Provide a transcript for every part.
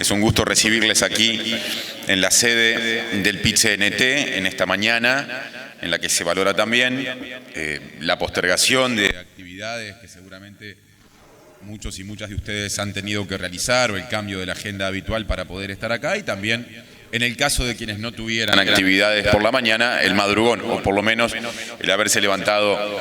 Es un gusto recibirles aquí en la sede del PIT-CNT en esta mañana, en la que se valora también la postergación de actividades que seguramente muchos y muchas de ustedes han tenido que realizar, o el cambio de la agenda habitual para poder estar acá, y también en el caso de quienes no tuvieran actividades por la mañana, el madrugón, o por lo menos el haberse levantado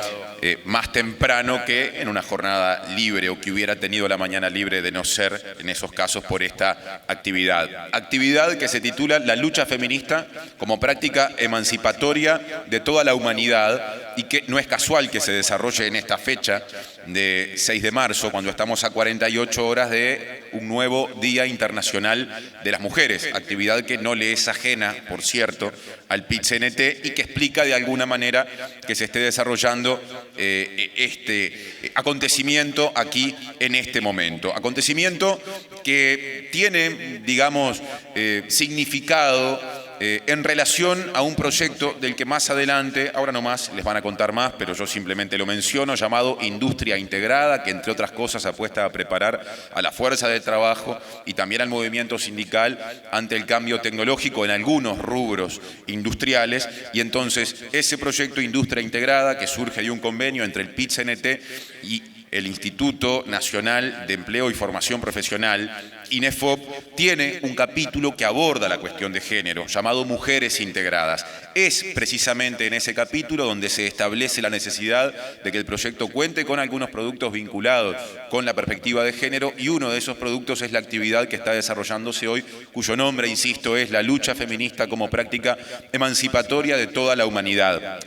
más temprano que en una jornada libre, o que hubiera tenido la mañana libre de no ser, en esos casos, por esta actividad. Actividad que se titula La lucha feminista como práctica emancipatoria de toda la humanidad, y que no es casual que se desarrolle en esta fecha de 6 de marzo, cuando estamos a 48 horas de un nuevo Día Internacional de las Mujeres, actividad que no le es ajena, por cierto, al PIT-CNT, y que explica de alguna manera que se esté desarrollando este acontecimiento aquí en este momento. Acontecimiento que tiene, digamos, significado en relación a un proyecto del que más adelante, ahora nomás les van a contar más, pero yo simplemente lo menciono, llamado Industria Integrada, que entre otras cosas apuesta a preparar a la fuerza de trabajo y también al movimiento sindical ante el cambio tecnológico en algunos rubros industriales. Y entonces ese proyecto Industria Integrada, que surge de un convenio entre el PIT-CNT y el Instituto Nacional de Empleo y Formación Profesional, INEFOP, tiene un capítulo que aborda la cuestión de género, llamado Mujeres Integradas. Es precisamente en ese capítulo donde se establece la necesidad de que el proyecto cuente con algunos productos vinculados con la perspectiva de género, y uno de esos productos es la actividad que está desarrollándose hoy, cuyo nombre, insisto, es la lucha feminista como práctica emancipatoria de toda la humanidad.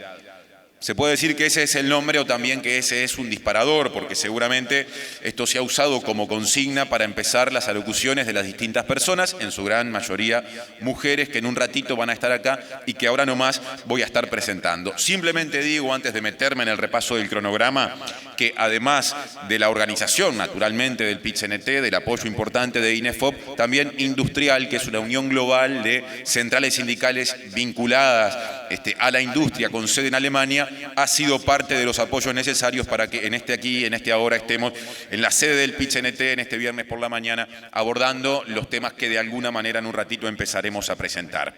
Se puede decir que ese es el nombre, o también que ese es un disparador, porque seguramente esto se ha usado como consigna para empezar las alocuciones de las distintas personas, en su gran mayoría mujeres, que en un ratito van a estar acá y que ahora nomás voy a estar presentando. Simplemente digo, antes de meterme en el repaso del cronograma, que además de la organización, naturalmente, del PIT-CNT, del apoyo importante de INEFOP, también Industrial, que es una unión global de centrales sindicales vinculadas a la industria con sede en Alemania, ha sido parte de los apoyos necesarios para que en este ahora, estemos en la sede del PIT-CNT en este viernes por la mañana, abordando los temas que de alguna manera en un ratito empezaremos a presentar.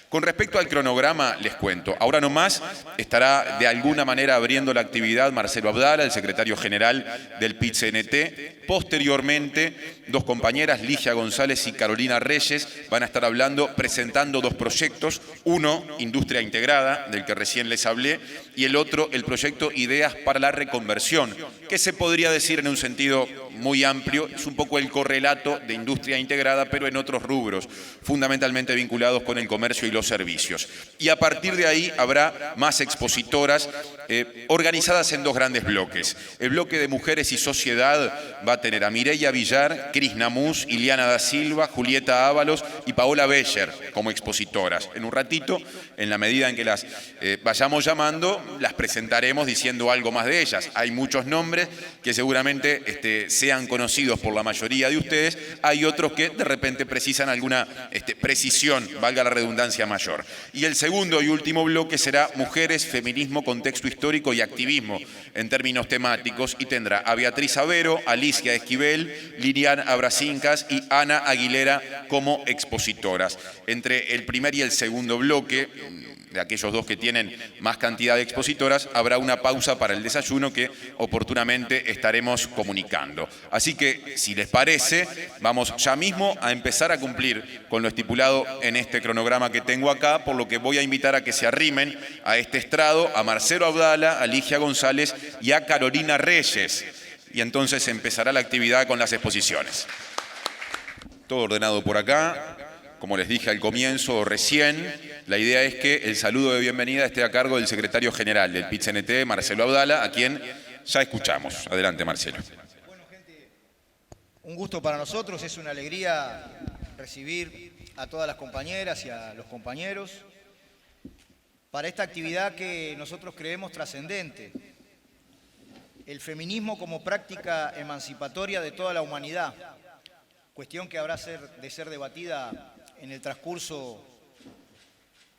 Con respecto al cronograma, les cuento. Ahora nomás estará de alguna manera abriendo la actividad Marcelo Abdala, el secretario general del PIT-CNT. Posteriormente, dos compañeras, Ligia González y Carolina Reyes, van a estar hablando, presentando dos proyectos. Uno, Industria Integrada, del que recién les hablé, y el otro, el proyecto Ideas para la Reconversión, que se podría decir en un sentido muy amplio, es un poco el correlato de Industria Integrada, pero en otros rubros, fundamentalmente vinculados con el comercio y los servicios. Y a partir de ahí habrá más expositoras organizadas en dos grandes bloques. El bloque de Mujeres y Sociedad va a tener a Mireia Villar, Cris Namús, Iliana da Silva, Julieta Ábalos y Paola Becher como expositoras. En un ratito, en la medida en que las vayamos llamando, las presentaremos diciendo algo más de ellas. Hay muchos nombres que seguramente sean conocidos por la mayoría de ustedes, hay otros que de repente precisan alguna precisión, valga la redundancia, mayor. Y el segundo y último bloque será Mujeres, Feminismo, Contexto Histórico y Activismo en términos temáticos, y tendrá a Beatriz Avero, Alicia Esquivel, Lilian Abrasincas y Ana Aguilera como expositoras. Entre el primer y el segundo bloque, de aquellos dos que tienen más cantidad de expositoras, habrá una pausa para el desayuno que oportunamente estaremos comunicando. Así que, si les parece, vamos ya mismo a empezar a cumplir con lo estipulado en este cronograma que tengo acá, por lo que voy a invitar a que se arrimen a este estrado a Marcelo Abdala, a Ligia González y a Carolina Reyes. Y entonces empezará la actividad con las exposiciones. Todo ordenado por acá. Como les dije al comienzo, recién, la idea es que el saludo de bienvenida esté a cargo del secretario general del PIT-CNT, Marcelo Abdala, a quien ya escuchamos. Adelante, Marcelo. Bueno, gente, un gusto para nosotros, es una alegría recibir a todas las compañeras y a los compañeros para esta actividad que nosotros creemos trascendente. El feminismo como práctica emancipatoria de toda la humanidad, cuestión que habrá de ser debatida en el transcurso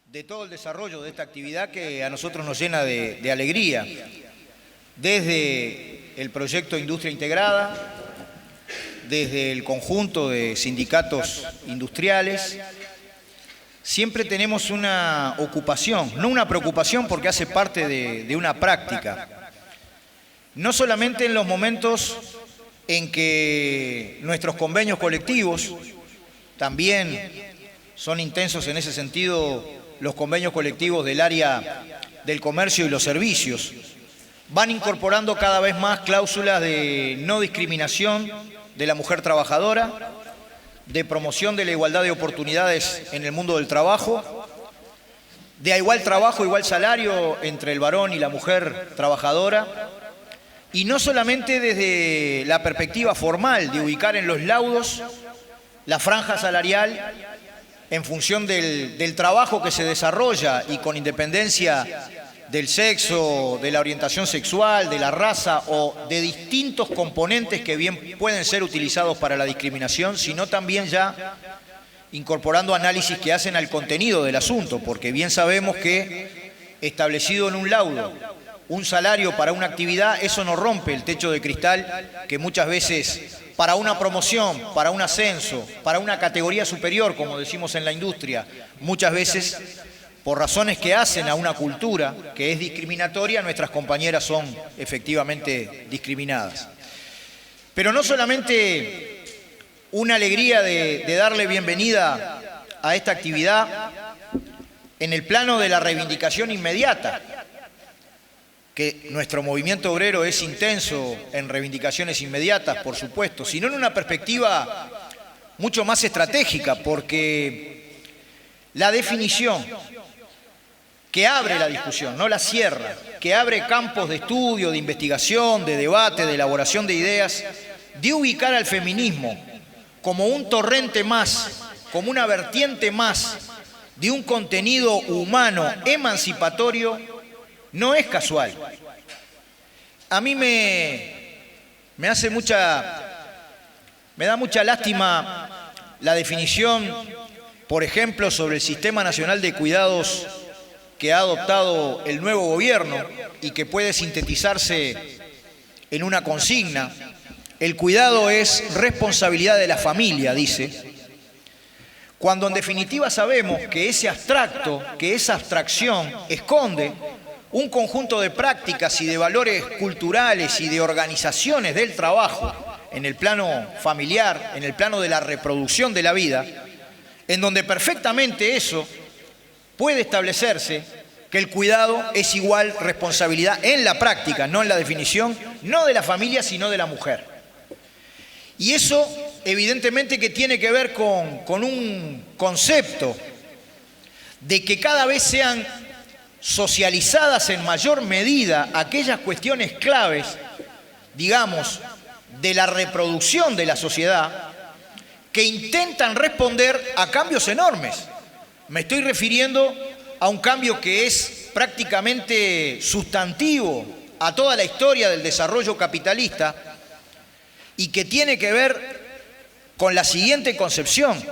de todo el desarrollo de esta actividad, que a nosotros nos llena de alegría. Desde el proyecto Industria Integrada, desde el conjunto de sindicatos industriales, siempre tenemos una ocupación, no una preocupación porque hace parte de una práctica. No solamente en los momentos en que nuestros convenios colectivos, también son intensos en ese sentido los convenios colectivos del área del comercio y los servicios, van incorporando cada vez más cláusulas de no discriminación de la mujer trabajadora, de promoción de la igualdad de oportunidades en el mundo del trabajo, de igual trabajo, igual salario entre el varón y la mujer trabajadora, y no solamente desde la perspectiva formal de ubicar en los laudos la franja salarial en función del trabajo que se desarrolla y con independencia del sexo, de la orientación sexual, de la raza o de distintos componentes que bien pueden ser utilizados para la discriminación, sino también ya incorporando análisis que hacen al contenido del asunto, porque bien sabemos que establecido en un laudo un salario para una actividad, eso no rompe el techo de cristal que muchas veces para una promoción, para un ascenso, para una categoría superior, como decimos en la industria, muchas veces por razones que hacen a una cultura que es discriminatoria, nuestras compañeras son efectivamente discriminadas. Pero no solamente una alegría de darle bienvenida a esta actividad en el plano de la reivindicación inmediata, que nuestro movimiento obrero es intenso en reivindicaciones inmediatas, por supuesto, sino en una perspectiva mucho más estratégica, porque la definición que abre la discusión, no la cierra, que abre campos de estudio, de investigación, de debate, de elaboración de ideas, de ubicar al feminismo como un torrente más, como una vertiente más de un contenido humano emancipatorio, no es casual. A mí me da mucha lástima la definición, por ejemplo, sobre el Sistema Nacional de Cuidados que ha adoptado el nuevo gobierno y que puede sintetizarse en una consigna. El cuidado es responsabilidad de la familia, dice, cuando en definitiva sabemos que ese abstracto, que esa abstracción esconde un conjunto de prácticas y de valores culturales y de organizaciones del trabajo en el plano familiar, en el plano de la reproducción de la vida, en donde perfectamente eso puede establecerse, que el cuidado es igual responsabilidad en la práctica, no en la definición, no de la familia, sino de la mujer. Y eso evidentemente que tiene que ver con un concepto de que cada vez sean socializadas en mayor medida aquellas cuestiones claves, digamos, de la reproducción de la sociedad, que intentan responder a cambios enormes. Me estoy refiriendo a un cambio que es prácticamente sustantivo a toda la historia del desarrollo capitalista y que tiene que ver con la siguiente concepción.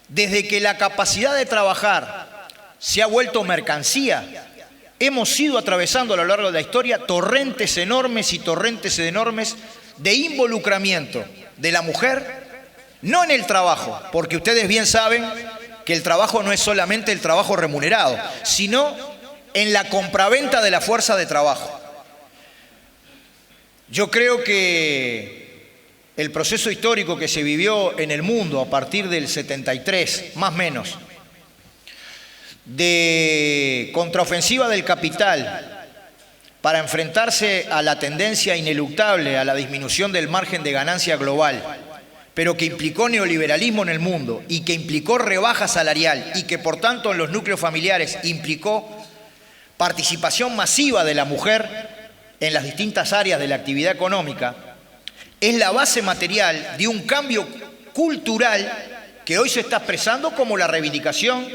Desde que la capacidad de trabajar se ha vuelto mercancía, hemos ido atravesando a lo largo de la historia torrentes enormes y torrentes enormes de involucramiento de la mujer, no en el trabajo, porque ustedes bien saben que el trabajo no es solamente el trabajo remunerado, sino en la compraventa de la fuerza de trabajo. Yo creo que el proceso histórico que se vivió en el mundo a partir del 73, más o menos, de contraofensiva del capital para enfrentarse a la tendencia ineluctable a la disminución del margen de ganancia global, pero que implicó neoliberalismo en el mundo y que implicó rebaja salarial y que por tanto en los núcleos familiares implicó participación masiva de la mujer en las distintas áreas de la actividad económica, es la base material de un cambio cultural que hoy se está expresando como la reivindicación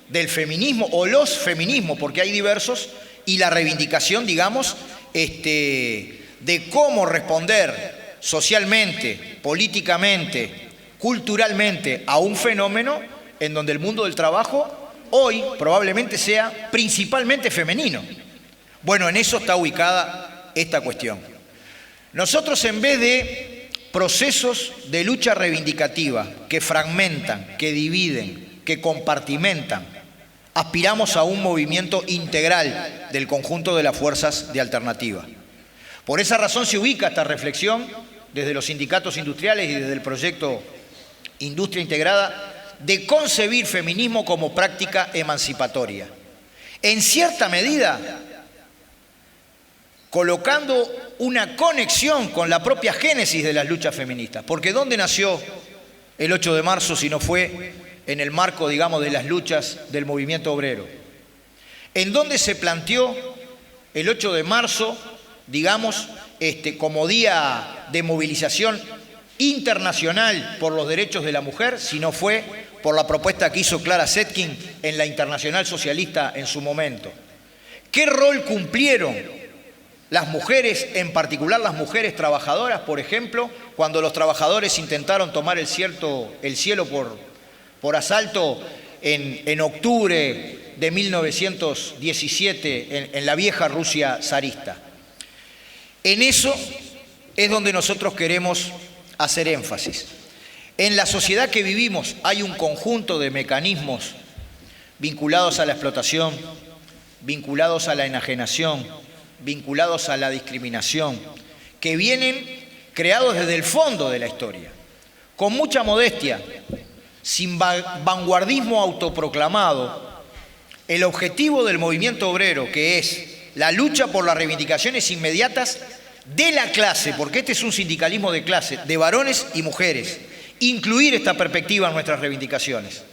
del feminismo o los feminismos, porque hay diversos, y la reivindicación, digamos, de cómo responder socialmente, políticamente, culturalmente a un fenómeno en donde el mundo del trabajo hoy probablemente sea principalmente femenino. Bueno, en eso está ubicada esta cuestión. Nosotros, en vez de procesos de lucha reivindicativa que fragmentan, que dividen, que compartimentan, aspiramos a un movimiento integral del conjunto de las fuerzas de alternativa. Por esa razón se ubica esta reflexión desde los sindicatos industriales y desde el proyecto Industria Integrada de concebir feminismo como práctica emancipatoria. En cierta medida, colocando una conexión con la propia génesis de las luchas feministas. Porque ¿dónde nació el 8 de marzo si no fue en el marco, digamos, de las luchas del movimiento obrero? ¿En dónde se planteó el 8 de marzo, digamos, como día de movilización internacional por los derechos de la mujer, si no fue por la propuesta que hizo Clara Zetkin en la Internacional Socialista en su momento? ¿Qué rol cumplieron las mujeres, en particular las mujeres trabajadoras, por ejemplo, cuando los trabajadores intentaron tomar el cielo por asalto en octubre de 1917 en la vieja Rusia zarista? En eso es donde nosotros queremos hacer énfasis. En la sociedad que vivimos hay un conjunto de mecanismos vinculados a la explotación, vinculados a la enajenación, vinculados a la discriminación, que vienen creados desde el fondo de la historia, con mucha modestia, sin vanguardismo autoproclamado. El objetivo del movimiento obrero, que es la lucha por las reivindicaciones inmediatas de la clase, porque este es un sindicalismo de clase, de varones y mujeres, incluir esta perspectiva en nuestras reivindicaciones.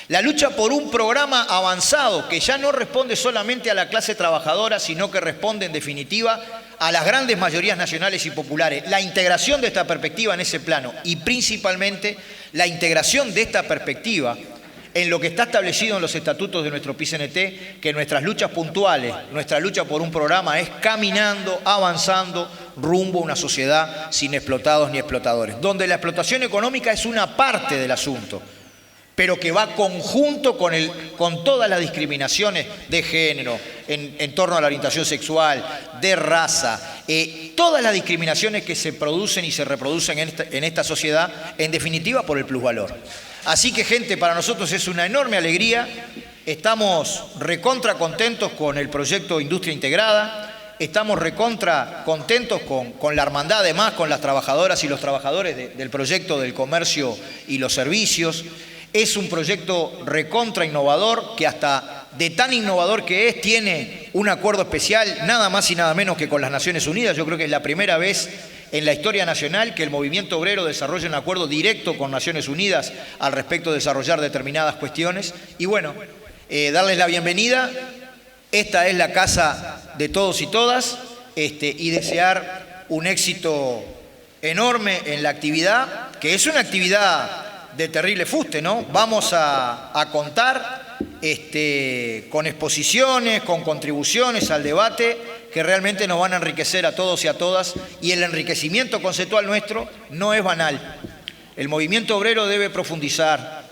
La lucha por un programa avanzado que ya no responde solamente a la clase trabajadora, sino que responde en definitiva a las grandes mayorías nacionales y populares. La integración de esta perspectiva en ese plano y principalmente la integración de esta perspectiva en lo que está establecido en los estatutos de nuestro PIT-CNT, que nuestras luchas puntuales, nuestra lucha por un programa es caminando, avanzando rumbo a una sociedad sin explotados ni explotadores, donde la explotación económica es una parte del asunto, pero que va conjunto con todas las discriminaciones de género, en torno a la orientación sexual, de raza, todas las discriminaciones que se producen y se reproducen en esta sociedad, en definitiva por el plusvalor. Así que, gente, para nosotros es una enorme alegría, estamos recontra contentos con el proyecto Industria Integrada, estamos recontra contentos con la hermandad, además, con las trabajadoras y los trabajadores del proyecto del comercio y los servicios. Es un proyecto recontra innovador que hasta de tan innovador que es, tiene un acuerdo especial, nada más y nada menos que con las Naciones Unidas. Yo creo que es la primera vez en la historia nacional que el movimiento obrero desarrolla un acuerdo directo con Naciones Unidas al respecto de desarrollar determinadas cuestiones. Y bueno, darles la bienvenida. Esta es la casa de todos y todas, y desear un éxito enorme en la actividad, que es una actividad de terrible fuste, ¿no? Vamos a contar con exposiciones, con contribuciones al debate que realmente nos van a enriquecer a todos y a todas, y el enriquecimiento conceptual nuestro no es banal. El movimiento obrero debe profundizar,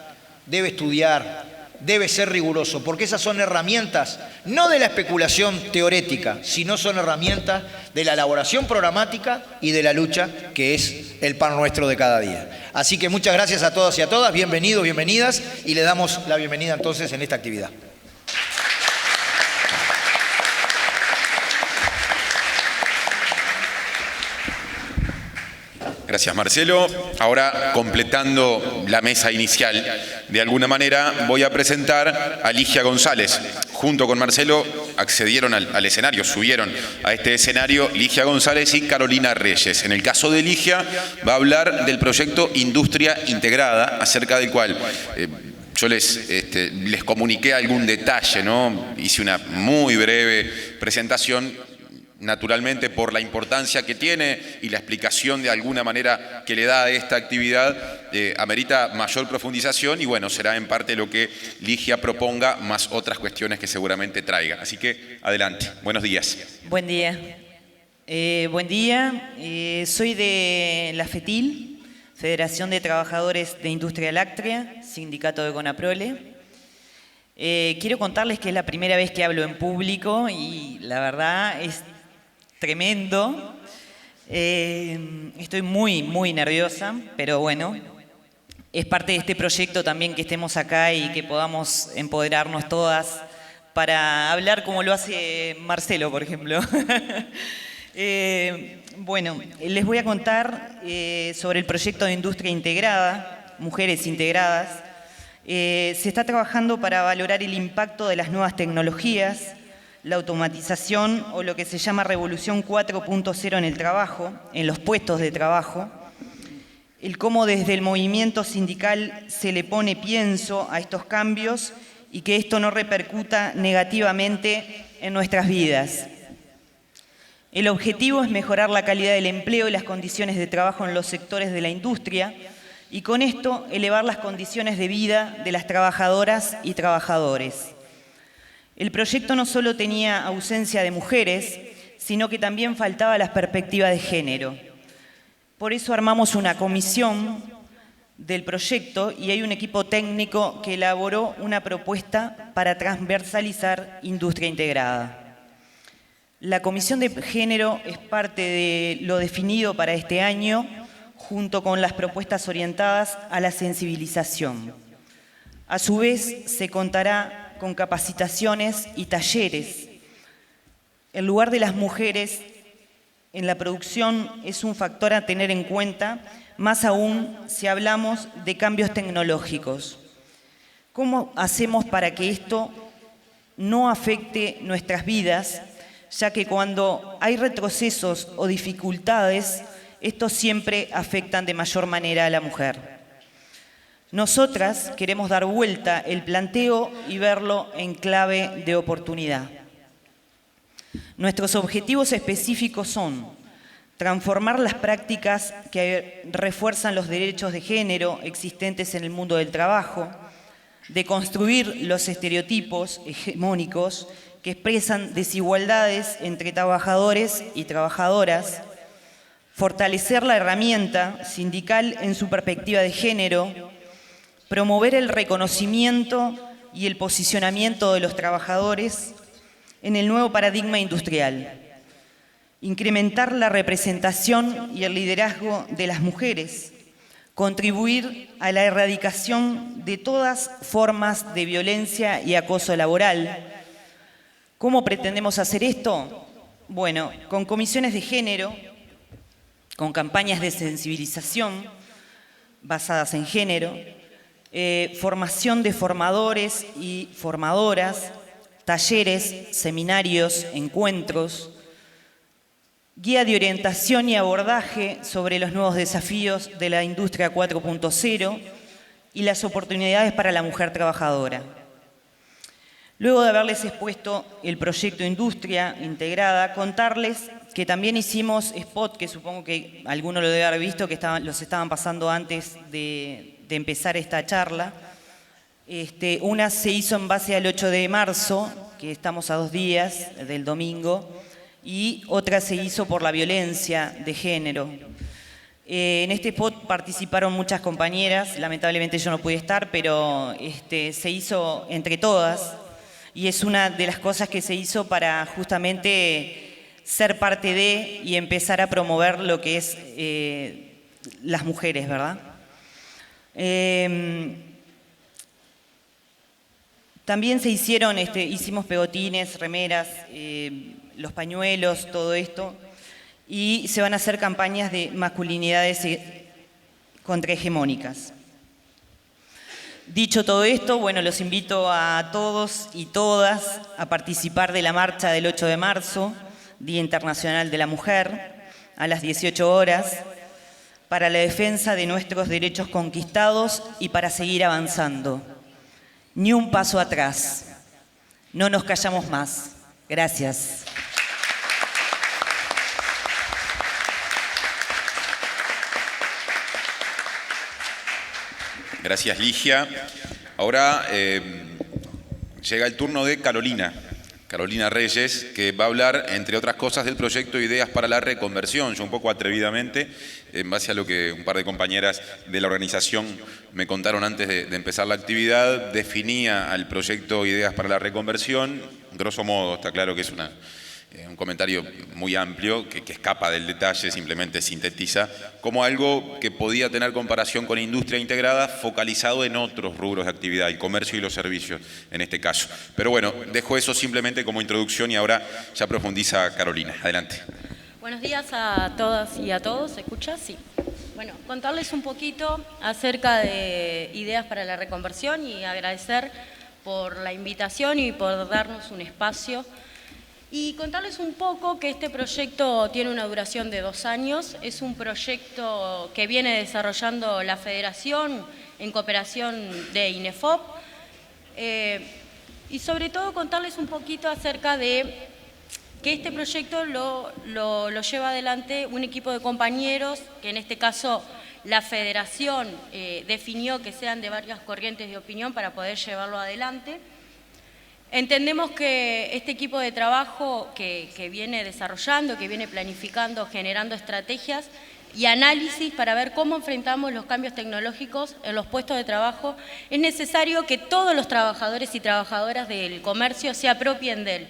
debe estudiar, debe ser riguroso, porque esas son herramientas no de la especulación teórica, sino son herramientas de la elaboración programática y de la lucha, que es el pan nuestro de cada día. Así que muchas gracias a todos y a todas, bienvenidos, bienvenidas, y le damos la bienvenida entonces en esta actividad. Gracias, Marcelo. Ahora, completando la mesa inicial, de alguna manera voy a presentar a Ligia González. Junto con Marcelo accedieron al escenario, subieron a este escenario Ligia González y Carolina Reyes. En el caso de Ligia, va a hablar del proyecto Industria Integrada, acerca del cual yo les comuniqué algún detalle, ¿no? Hice una muy breve presentación, naturalmente por la importancia que tiene y la explicación de alguna manera que le da a esta actividad, amerita mayor profundización y bueno, será en parte lo que Ligia proponga, más otras cuestiones que seguramente traiga. Así que adelante, buenos días. Buen día. Buen día, soy de la FETIL, Federación de Trabajadores de Industria Láctea, sindicato de CONAPROLE. Quiero contarles que es la primera vez que hablo en público y la verdad es tremendo. Estoy muy nerviosa, pero bueno, es parte de este proyecto también que estemos acá y que podamos empoderarnos todas para hablar como lo hace Marcelo, por ejemplo. Bueno, les voy a contar sobre el proyecto de Industria Integrada, Mujeres Integradas. Se está trabajando para valorar el impacto de las nuevas tecnologías, la automatización o lo que se llama Revolución 4.0 en el trabajo, en los puestos de trabajo, el cómo desde el movimiento sindical se le pone pienso a estos cambios y que esto no repercuta negativamente en nuestras vidas. El objetivo es mejorar la calidad del empleo y las condiciones de trabajo en los sectores de la industria y con esto elevar las condiciones de vida de las trabajadoras y trabajadores. El proyecto no solo tenía ausencia de mujeres, sino que también faltaba la perspectiva de género. Por eso armamos una comisión del proyecto y hay un equipo técnico que elaboró una propuesta para transversalizar industria integrada. La Comisión de Género es parte de lo definido para este año, junto con las propuestas orientadas a la sensibilización. A su vez, se contará con capacitaciones y talleres. El lugar de las mujeres en la producción es un factor a tener en cuenta, más aún si hablamos de cambios tecnológicos. ¿Cómo hacemos para que esto no afecte nuestras vidas, ya que cuando hay retrocesos o dificultades, estos siempre afectan de mayor manera a la mujer? Nosotras queremos dar vuelta el planteo y verlo en clave de oportunidad. Nuestros objetivos específicos son transformar las prácticas que refuerzan los derechos de género existentes en el mundo del trabajo, deconstruir los estereotipos hegemónicos que expresan desigualdades entre trabajadores y trabajadoras, fortalecer la herramienta sindical en su perspectiva de género, promover el reconocimiento y el posicionamiento de los trabajadores en el nuevo paradigma industrial, incrementar la representación y el liderazgo de las mujeres, contribuir a la erradicación de todas formas de violencia y acoso laboral. ¿Cómo pretendemos hacer esto? Bueno, con comisiones de género, con campañas de sensibilización basadas en género, formación de formadores y formadoras, talleres, seminarios, encuentros, guía de orientación y abordaje sobre los nuevos desafíos de la industria 4.0 y las oportunidades para la mujer trabajadora. Luego de haberles expuesto el proyecto Industria Integrada, contarles que también hicimos spot, que supongo que alguno lo debe haber visto, que los estaban pasando antes de empezar esta charla. Una se hizo en base al 8 de marzo, que estamos a 2 días del domingo, y otra se hizo por la violencia de género. En este spot participaron muchas compañeras, lamentablemente yo no pude estar, pero se hizo entre todas, y es una de las cosas que se hizo para justamente ser parte de y empezar a promover lo que es las mujeres, ¿verdad? También se hicieron, hicimos pegotines, remeras, los pañuelos, todo esto, y se van a hacer campañas de masculinidades contrahegemónicas. Dicho todo esto, bueno, los invito a todos y todas a participar de la marcha del 8 de marzo, Día Internacional de la Mujer, a las 18 horas, para la defensa de nuestros derechos conquistados y para seguir avanzando. Ni un paso atrás. No nos callamos más. Gracias. Gracias, Ligia. Ahora llega el turno de Carolina Reyes, que va a hablar, entre otras cosas, del proyecto Ideas para la Reconversión. Yo un poco atrevidamente, en base a lo que un par de compañeras de la organización me contaron antes de empezar la actividad, definía al proyecto Ideas para la Reconversión. Grosso modo, está claro que es un comentario muy amplio que escapa del detalle, simplemente sintetiza, como algo que podía tener comparación con industria integrada focalizado en otros rubros de actividad, el comercio y los servicios en este caso. Pero bueno, dejo eso simplemente como introducción y ahora ya profundiza Carolina. Adelante. Buenos días a todas y a todos. ¿Se escucha? Sí. Bueno, contarles un poquito acerca de ideas para la reconversión y agradecer por la invitación y por darnos un espacio. Y contarles un poco que este proyecto tiene una duración de 2 años. Es un proyecto que viene desarrollando la Federación en cooperación de INEFOP. Y sobre todo contarles un poquito acerca de que este proyecto lo lleva adelante un equipo de compañeros, que en este caso la Federación definió que sean de varias corrientes de opinión para poder llevarlo adelante. Entendemos que este equipo de trabajo que viene desarrollando, que viene planificando, generando estrategias y análisis para ver cómo enfrentamos los cambios tecnológicos en los puestos de trabajo, es necesario que todos los trabajadores y trabajadoras del comercio se apropien de él.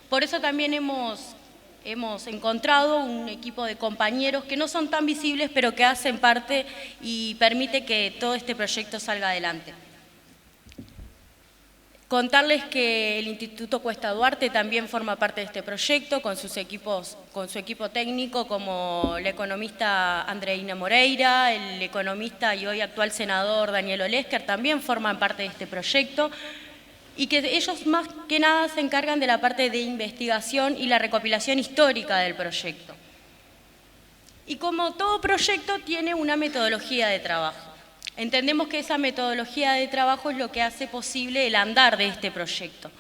Por eso también hemos encontrado un equipo de compañeros que no son tan visibles, pero que hacen parte y permite que todo este proyecto salga adelante. Contarles que el Instituto Cuesta Duarte también forma parte de este proyecto con su equipo técnico, como la economista Andreina Moreira, el economista y hoy actual senador Daniel Olesker también forman parte de este proyecto, y que ellos más que nada se encargan de la parte de investigación y la recopilación histórica del proyecto. Y como todo proyecto tiene una metodología de trabajo. Entendemos que esa metodología de trabajo es lo que hace posible el andar de este proyecto.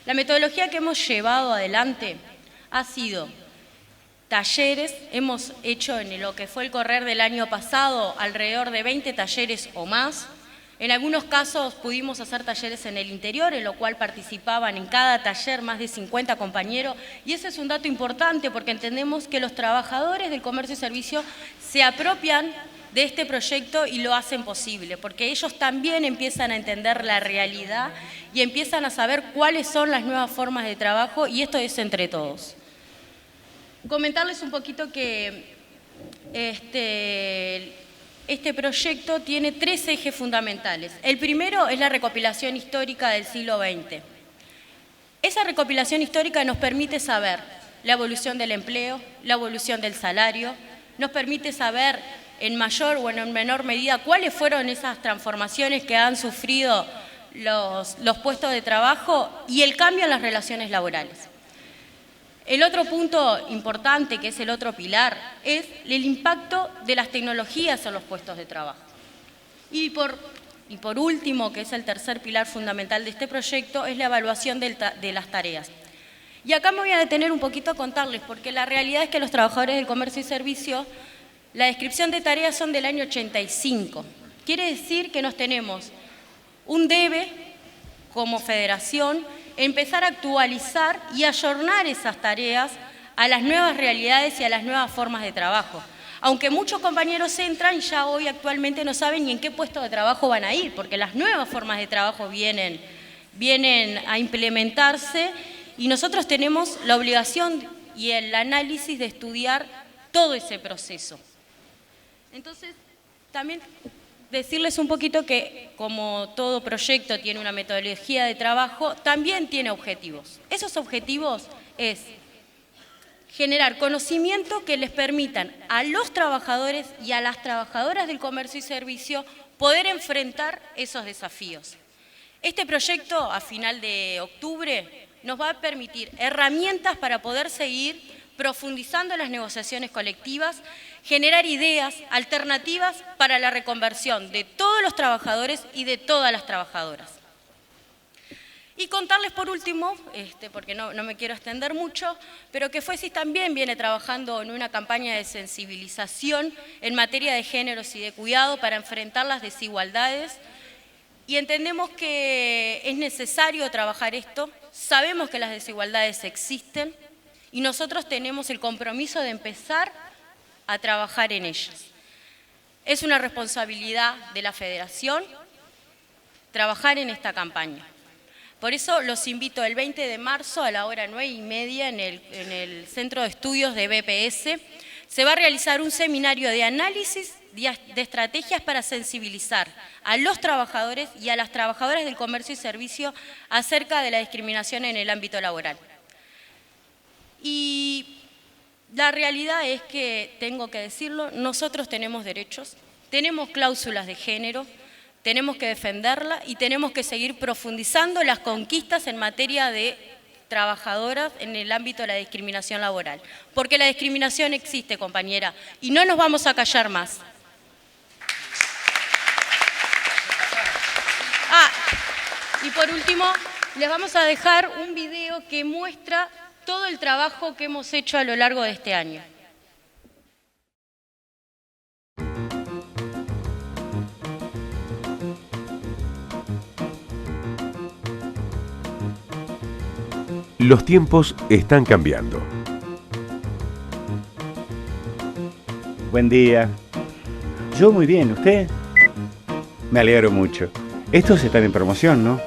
La metodología que hemos llevado adelante ha sido talleres. Hemos hecho en lo que fue el correr del año pasado alrededor de 20 talleres o más. En algunos casos pudimos hacer talleres en el interior, en lo cual participaban en cada taller más de 50 compañeros, y ese es un dato importante porque entendemos que los trabajadores del comercio y servicio se apropian de este proyecto y lo hacen posible, porque ellos también empiezan a entender la realidad y empiezan a saber cuáles son las nuevas formas de trabajo, y esto es entre todos. Comentarles un poquito que este proyecto tiene 3 ejes fundamentales. El primero es la recopilación histórica del siglo XX. Esa recopilación histórica nos permite saber la evolución del empleo, la evolución del salario, nos permite saber en mayor o en menor medida cuáles fueron esas transformaciones que han sufrido los puestos de trabajo y el cambio en las relaciones laborales. El otro punto importante, que es el otro pilar, es el impacto de las tecnologías en los puestos de trabajo. Y por último, que es el tercer pilar fundamental de este proyecto, es la evaluación de las tareas. Y acá me voy a detener un poquito a contarles, porque la realidad es que los trabajadores del comercio y servicio, la descripción de tareas son del año 85. Quiere decir que nos tenemos un debe, como federación, empezar a actualizar y ayornar esas tareas a las nuevas realidades y a las nuevas formas de trabajo. Aunque muchos compañeros entran y ya hoy actualmente no saben ni en qué puesto de trabajo van a ir, porque las nuevas formas de trabajo vienen a implementarse, y nosotros tenemos la obligación y el análisis de estudiar todo ese proceso. Entonces, también decirles un poquito que, como todo proyecto tiene una metodología de trabajo, también tiene objetivos. Esos objetivos es generar conocimiento que les permitan a los trabajadores y a las trabajadoras del comercio y servicio poder enfrentar esos desafíos. Este proyecto, a final de octubre, nos va a permitir herramientas para poder seguir profundizando en las negociaciones colectivas, generar ideas alternativas para la reconversión de todos los trabajadores y de todas las trabajadoras. Y contarles por último, porque no me quiero extender mucho, pero que FUESIS también viene trabajando en una campaña de sensibilización en materia de géneros y de cuidado para enfrentar las desigualdades, y entendemos que es necesario trabajar esto. Sabemos que las desigualdades existen y nosotros tenemos el compromiso de empezar a trabajar en ellas. Es una responsabilidad de la Federación trabajar en esta campaña. Por eso los invito el 20 de marzo a la hora 9:30 en el Centro de Estudios de BPS. Se va a realizar un seminario de análisis de estrategias para sensibilizar a los trabajadores y a las trabajadoras del comercio y servicio acerca de la discriminación en el ámbito laboral. Y la realidad es que, tengo que decirlo, nosotros tenemos derechos, tenemos cláusulas de género, tenemos que defenderla y tenemos que seguir profundizando las conquistas en materia de trabajadoras en el ámbito de la discriminación laboral. Porque la discriminación existe, compañera, y no nos vamos a callar más. Y por último, les vamos a dejar un video que muestra todo el trabajo que hemos hecho a lo largo de este año. Los tiempos están cambiando. Buen día. Yo muy bien, ¿usted? Me alegro mucho. Estos están en promoción, ¿no?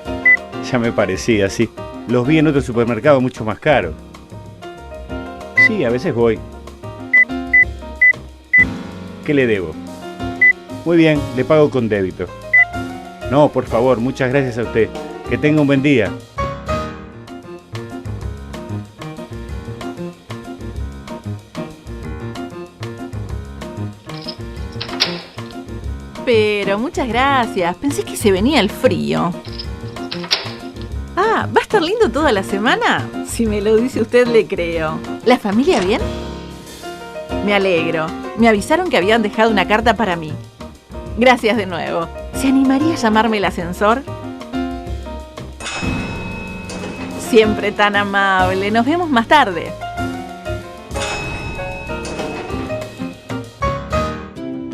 Ya me parecía, sí. Los vi en otro supermercado mucho más caro. Sí, a veces voy. ¿Qué le debo? Muy bien, le pago con débito. No, por favor, muchas gracias a usted. Que tenga un buen día. Pero muchas gracias. Pensé que se venía el frío. Ah, ¿va a estar lindo toda la semana? Si me lo dice usted, le creo. ¿La familia bien? Me alegro. Me avisaron que habían dejado una carta para mí. Gracias de nuevo. ¿Se animaría a llamarme el ascensor? Siempre tan amable. Nos vemos más tarde.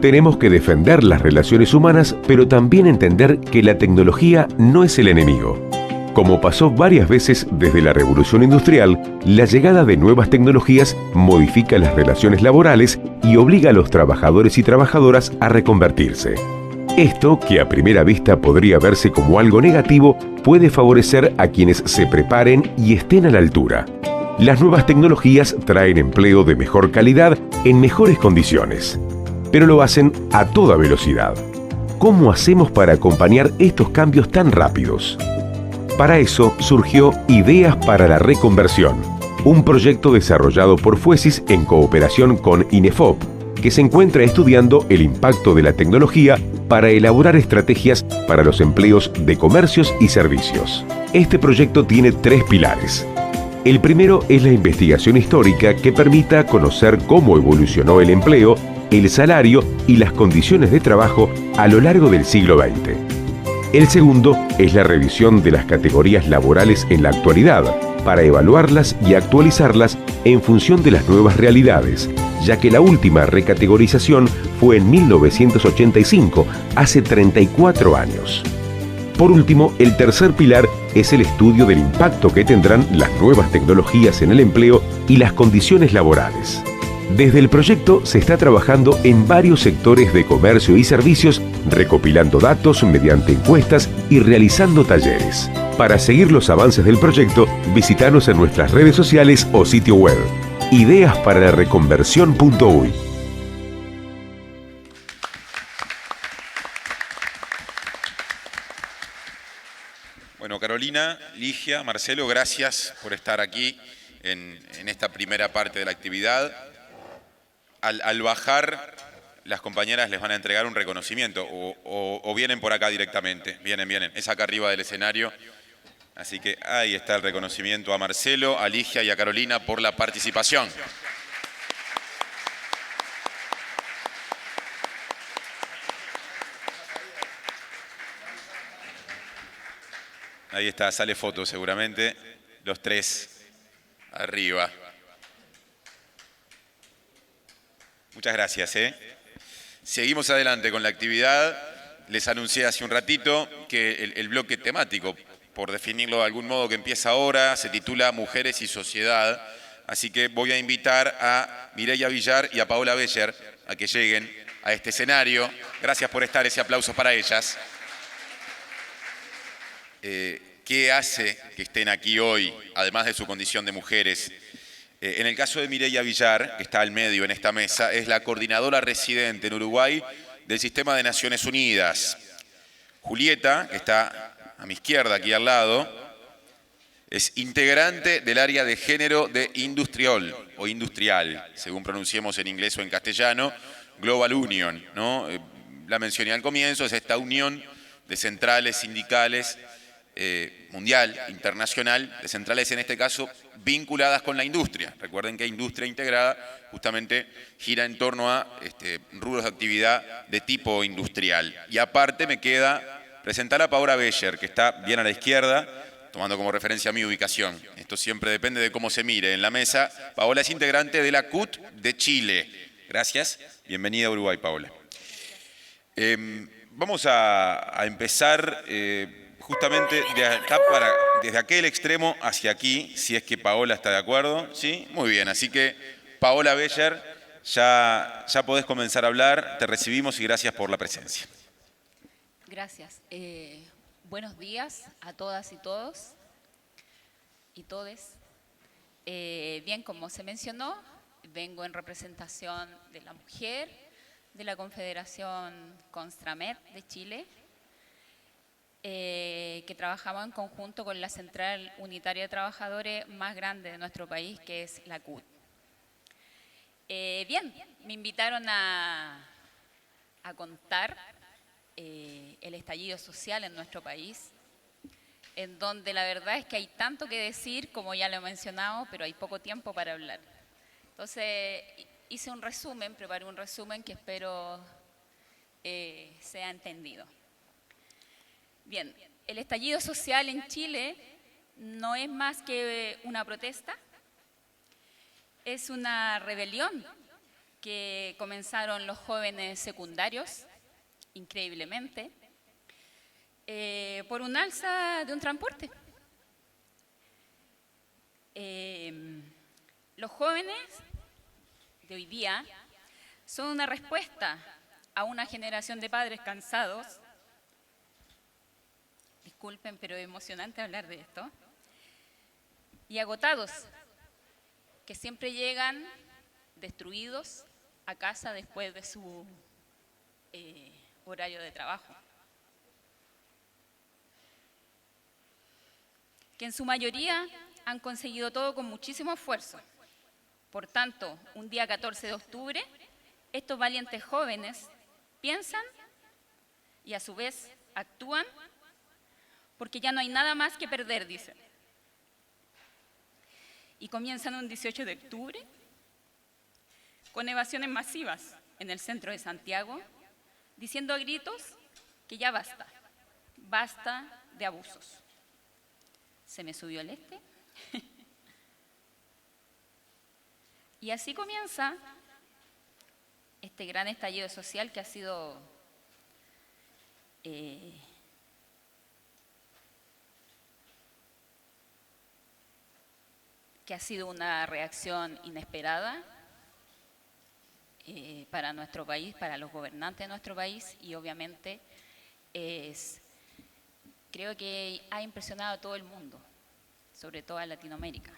Tenemos que defender las relaciones humanas, pero también entender que la tecnología no es el enemigo. Como pasó varias veces desde la Revolución Industrial, la llegada de nuevas tecnologías modifica las relaciones laborales y obliga a los trabajadores y trabajadoras a reconvertirse. Esto, que a primera vista podría verse como algo negativo, puede favorecer a quienes se preparen y estén a la altura. Las nuevas tecnologías traen empleo de mejor calidad en mejores condiciones, pero lo hacen a toda velocidad. ¿Cómo hacemos para acompañar estos cambios tan rápidos? Para eso surgió Ideas para la Reconversión, un proyecto desarrollado por Fuesis en cooperación con INEFOP, que se encuentra estudiando el impacto de la tecnología para elaborar estrategias para los empleos de comercios y servicios. Este proyecto tiene 3 pilares. El primero es la investigación histórica que permita conocer cómo evolucionó el empleo, el salario y las condiciones de trabajo a lo largo del siglo XX. El segundo es la revisión de las categorías laborales en la actualidad, para evaluarlas y actualizarlas en función de las nuevas realidades, ya que la última recategorización fue en 1985, hace 34 años. Por último, el tercer pilar es el estudio del impacto que tendrán las nuevas tecnologías en el empleo y las condiciones laborales. Desde el proyecto se está trabajando en varios sectores de comercio y servicios, recopilando datos mediante encuestas y realizando talleres. Para seguir los avances del proyecto, visítanos en nuestras redes sociales o sitio web. ideasparalareconversión.uy. Bueno, Carolina, Ligia, Marcelo, gracias por estar aquí en esta primera parte de la actividad. Al bajar, las compañeras les van a entregar un reconocimiento o vienen por acá directamente. Vienen. Es acá arriba del escenario. Así que ahí está el reconocimiento a Marcelo, a Ligia y a Carolina por la participación. Ahí está, sale foto seguramente. Los 3 arriba. Muchas gracias. Seguimos adelante con la actividad. Les anuncié hace un ratito que el bloque temático, por definirlo de algún modo, que empieza ahora, se titula Mujeres y Sociedad. Así que voy a invitar a Mireia Villar y a Paola Beller a que lleguen a este escenario. Gracias por estar, ese aplauso para ellas. Que qué hace que estén aquí hoy, además de su condición de mujeres. En el caso de Mireia Villar, que está al medio en esta mesa, es la coordinadora residente en Uruguay del Sistema de Naciones Unidas. Julieta, que está a mi izquierda, aquí al lado, es integrante del área de género de Industrial, o Industrial, según pronunciemos en inglés o en castellano, Global Union, ¿no? La mencioné al comienzo, es esta unión de centrales sindicales mundial, internacional, de centrales en este caso vinculadas con la industria. Recuerden que industria integrada justamente gira en torno a rubros de actividad de tipo industrial. Y aparte me queda presentar a Paola Becher, que está bien a la izquierda, tomando como referencia mi ubicación. Esto siempre depende de cómo se mire en la mesa. Paola es integrante de la CUT de Chile. Gracias. Bienvenida a Uruguay, Paola. Vamos a empezar justamente desde aquel extremo hacia aquí, si es que Paola está de acuerdo. ¿Sí? Muy bien, así que Paola Becher, ya podés comenzar a hablar. Te recibimos y gracias por la presencia. Gracias. Buenos días a todas y todos y todes. Bien, como se mencionó, vengo en representación de la mujer, de la Confederación Constramed de Chile, que trabajamos en conjunto con la Central Unitaria de Trabajadores más grande de nuestro país, que es la CUT. Bien, me invitaron a contar el estallido social en nuestro país, en donde la verdad es que hay tanto que decir, como ya lo he mencionado, pero hay poco tiempo para hablar. Entonces, hice un resumen, preparé un resumen que espero sea entendido. Bien, el estallido social en Chile no es más que una protesta, es una rebelión que comenzaron los jóvenes secundarios, increíblemente, por un alza de un transporte. Los jóvenes de hoy día son una respuesta a una generación de padres cansados. Disculpen, pero es emocionante hablar de esto. Y agotados, que siempre llegan destruidos a casa después de su horario de trabajo. Que en su mayoría han conseguido todo con muchísimo esfuerzo. Por tanto, un día 14 de octubre, estos valientes jóvenes piensan y a su vez actúan porque ya no hay nada más que perder, dicen. Y comienzan un 18 de octubre con evasiones masivas en el centro de Santiago, diciendo a gritos que ya basta, basta de abusos. ¿Se me subió el este? Y así comienza este gran estallido social que ha sido una reacción inesperada para nuestro país, para los gobernantes de nuestro país, y obviamente creo que ha impresionado a todo el mundo, sobre todo a Latinoamérica.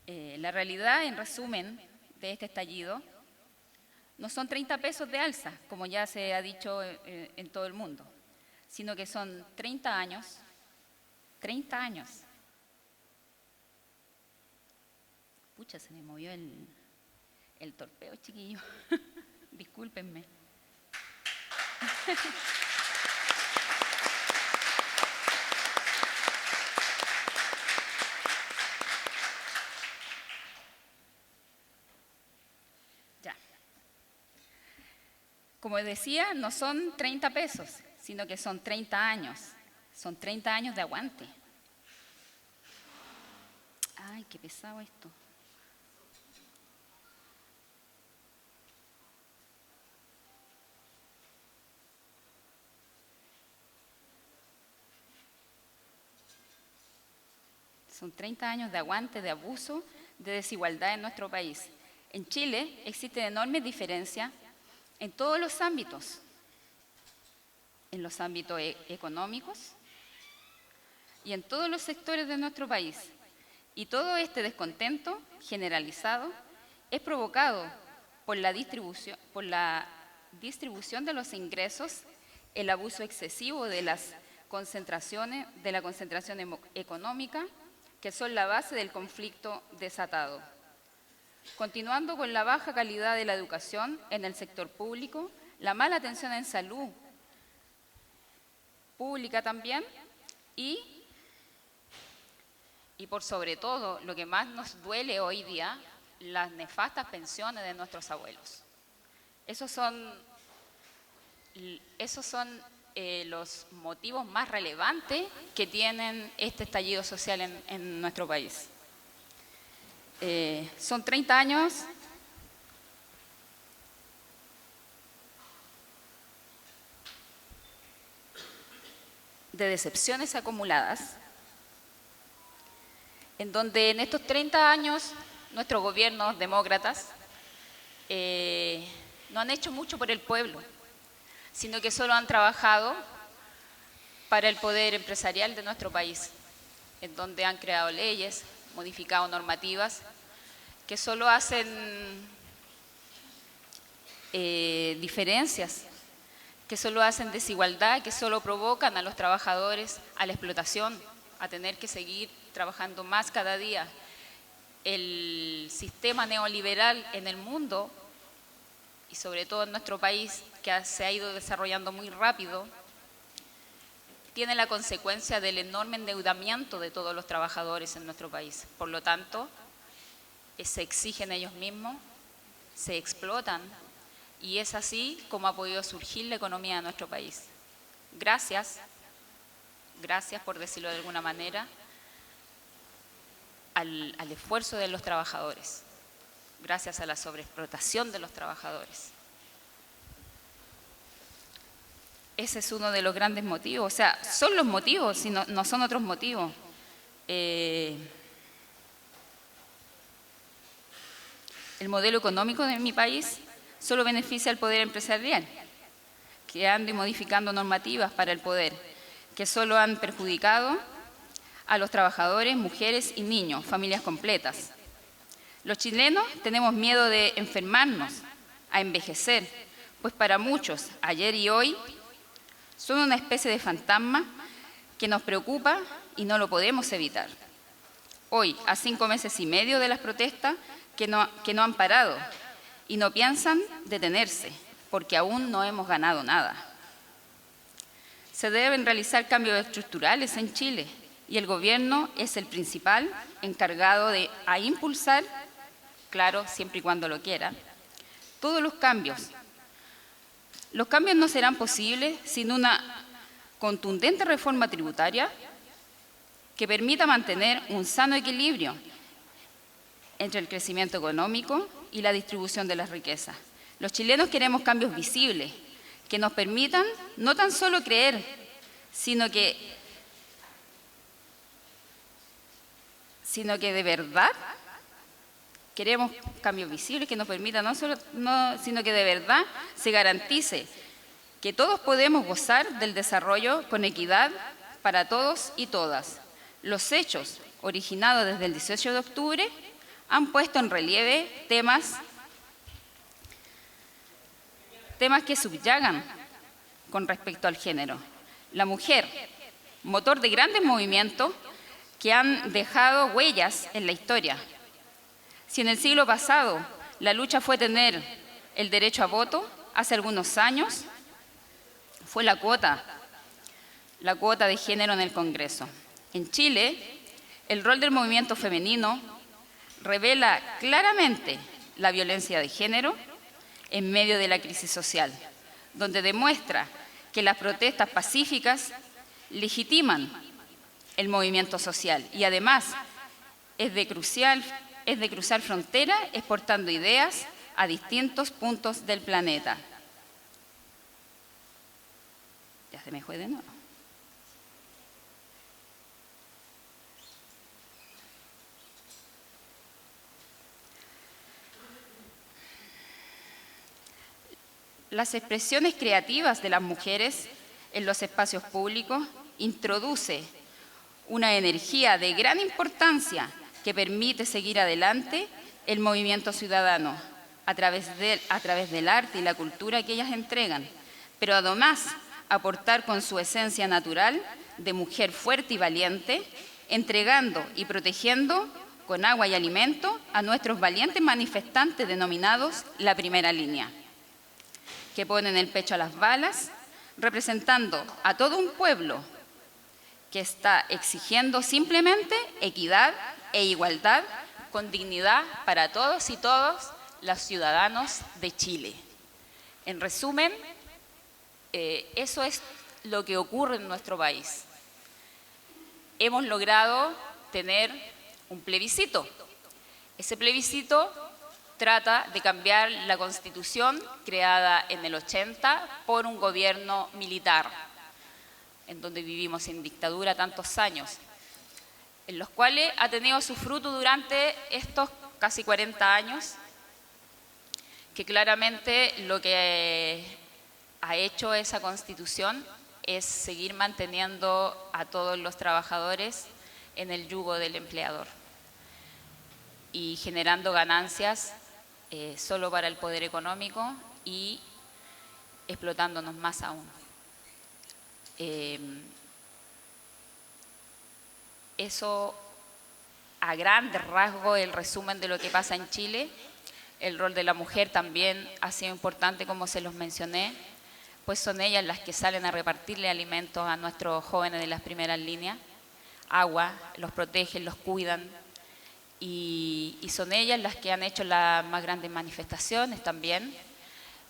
La realidad, en resumen, de este estallido, no son 30 pesos de alza, como ya se ha dicho en todo el mundo, sino que son 30 años. 30 años. Pucha, se me movió el torpeo, chiquillo. Discúlpenme. Ya. Como decía, no son 30 pesos, sino que son 30 años. Son 30 años de aguante. Ay, qué pesado esto. Son 30 años de aguante, de abuso, de desigualdad en nuestro país. En Chile existen enormes diferencias en todos los ámbitos. En los ámbitos económicos, y en todos los sectores de nuestro país. Y todo este descontento generalizado es provocado por la distribución de los ingresos, el abuso excesivo de la concentración económica, que son la base del conflicto desatado. Continuando con la baja calidad de la educación en el sector público, la mala atención en salud pública también, y por sobre todo, lo que más nos duele hoy día, las nefastas pensiones de nuestros abuelos. Esos son los motivos más relevantes que tienen este estallido social en nuestro país. Son 30 años de decepciones acumuladas, en donde en estos 30 años nuestros gobiernos demócratas no han hecho mucho por el pueblo, sino que solo han trabajado para el poder empresarial de nuestro país, en donde han creado leyes, modificado normativas, que solo hacen diferencias, que solo hacen desigualdad, que solo provocan a los trabajadores a la explotación, a tener que seguir trabajando más cada día. El sistema neoliberal en el mundo, y sobre todo en nuestro país, que se ha ido desarrollando muy rápido, tiene la consecuencia del enorme endeudamiento de todos los trabajadores en nuestro país. Por lo tanto, se exigen ellos mismos, se explotan, y es así como ha podido surgir la economía de nuestro país. Gracias, por decirlo de alguna manera, al esfuerzo de los trabajadores, gracias a la sobreexplotación de los trabajadores. Ese es uno de los grandes motivos, o sea, son los motivos, no son otros motivos. El modelo económico de mi país solo beneficia al poder empresarial, creando y modificando normativas para el poder, que solo han perjudicado a los trabajadores, mujeres y niños, familias completas. Los chilenos tenemos miedo de enfermarnos, a envejecer, pues para muchos, ayer y hoy, son una especie de fantasma que nos preocupa y no lo podemos evitar. Hoy, a 5 meses y medio de las protestas que no han parado y no piensan detenerse, porque aún no hemos ganado nada. Se deben realizar cambios estructurales en Chile y el gobierno es el principal encargado de impulsar, claro, siempre y cuando lo quiera, todos los cambios. Los cambios no serán posibles sin una contundente reforma tributaria que permita mantener un sano equilibrio entre el crecimiento económico y la distribución de las riquezas. Los chilenos queremos cambios visibles que nos permitan no tan solo creer, sino que de verdad queremos cambios visibles que nos permitan sino que de verdad se garantice que todos podemos gozar del desarrollo con equidad para todos y todas. Los hechos originados desde el 18 de octubre han puesto en relieve temas que subyagan con respecto al género. La mujer, motor de grandes movimientos que han dejado huellas en la historia. Si en el siglo pasado la lucha fue tener el derecho a voto, hace algunos años fue la cuota de género en el Congreso. En Chile, el rol del movimiento femenino revela claramente la violencia de género en medio de la crisis social, donde demuestra que las protestas pacíficas legitiman el movimiento social y además es de cruzar fronteras exportando ideas a distintos puntos del planeta. Ya se me fue de nuevo. Las expresiones creativas de las mujeres en los espacios públicos introduce una energía de gran importancia que permite seguir adelante el movimiento ciudadano a través del arte y la cultura que ellas entregan, pero además aportar con su esencia natural de mujer fuerte y valiente, entregando y protegiendo con agua y alimento a nuestros valientes manifestantes denominados la primera línea, que ponen el pecho a las balas, representando a todo un pueblo que está exigiendo simplemente equidad e igualdad con dignidad para todos y todas los ciudadanos de Chile. En resumen, eso es lo que ocurre en nuestro país. Hemos logrado tener un plebiscito. Ese plebiscito trata de cambiar la Constitución creada en el 80 por un gobierno militar, en donde vivimos en dictadura tantos años, en los cuales ha tenido su fruto durante estos casi 40 años, que claramente lo que ha hecho esa Constitución es seguir manteniendo a todos los trabajadores en el yugo del empleador y generando ganancias solo para el poder económico y explotándonos más aún. Eso a grandes rasgos el resumen de lo que pasa en Chile. El rol de la mujer también ha sido importante, como se los mencioné, pues son ellas las que salen a repartirle alimentos a nuestros jóvenes de las primeras líneas, agua, los protegen, los cuidan, y son ellas las que han hecho las más grandes manifestaciones también,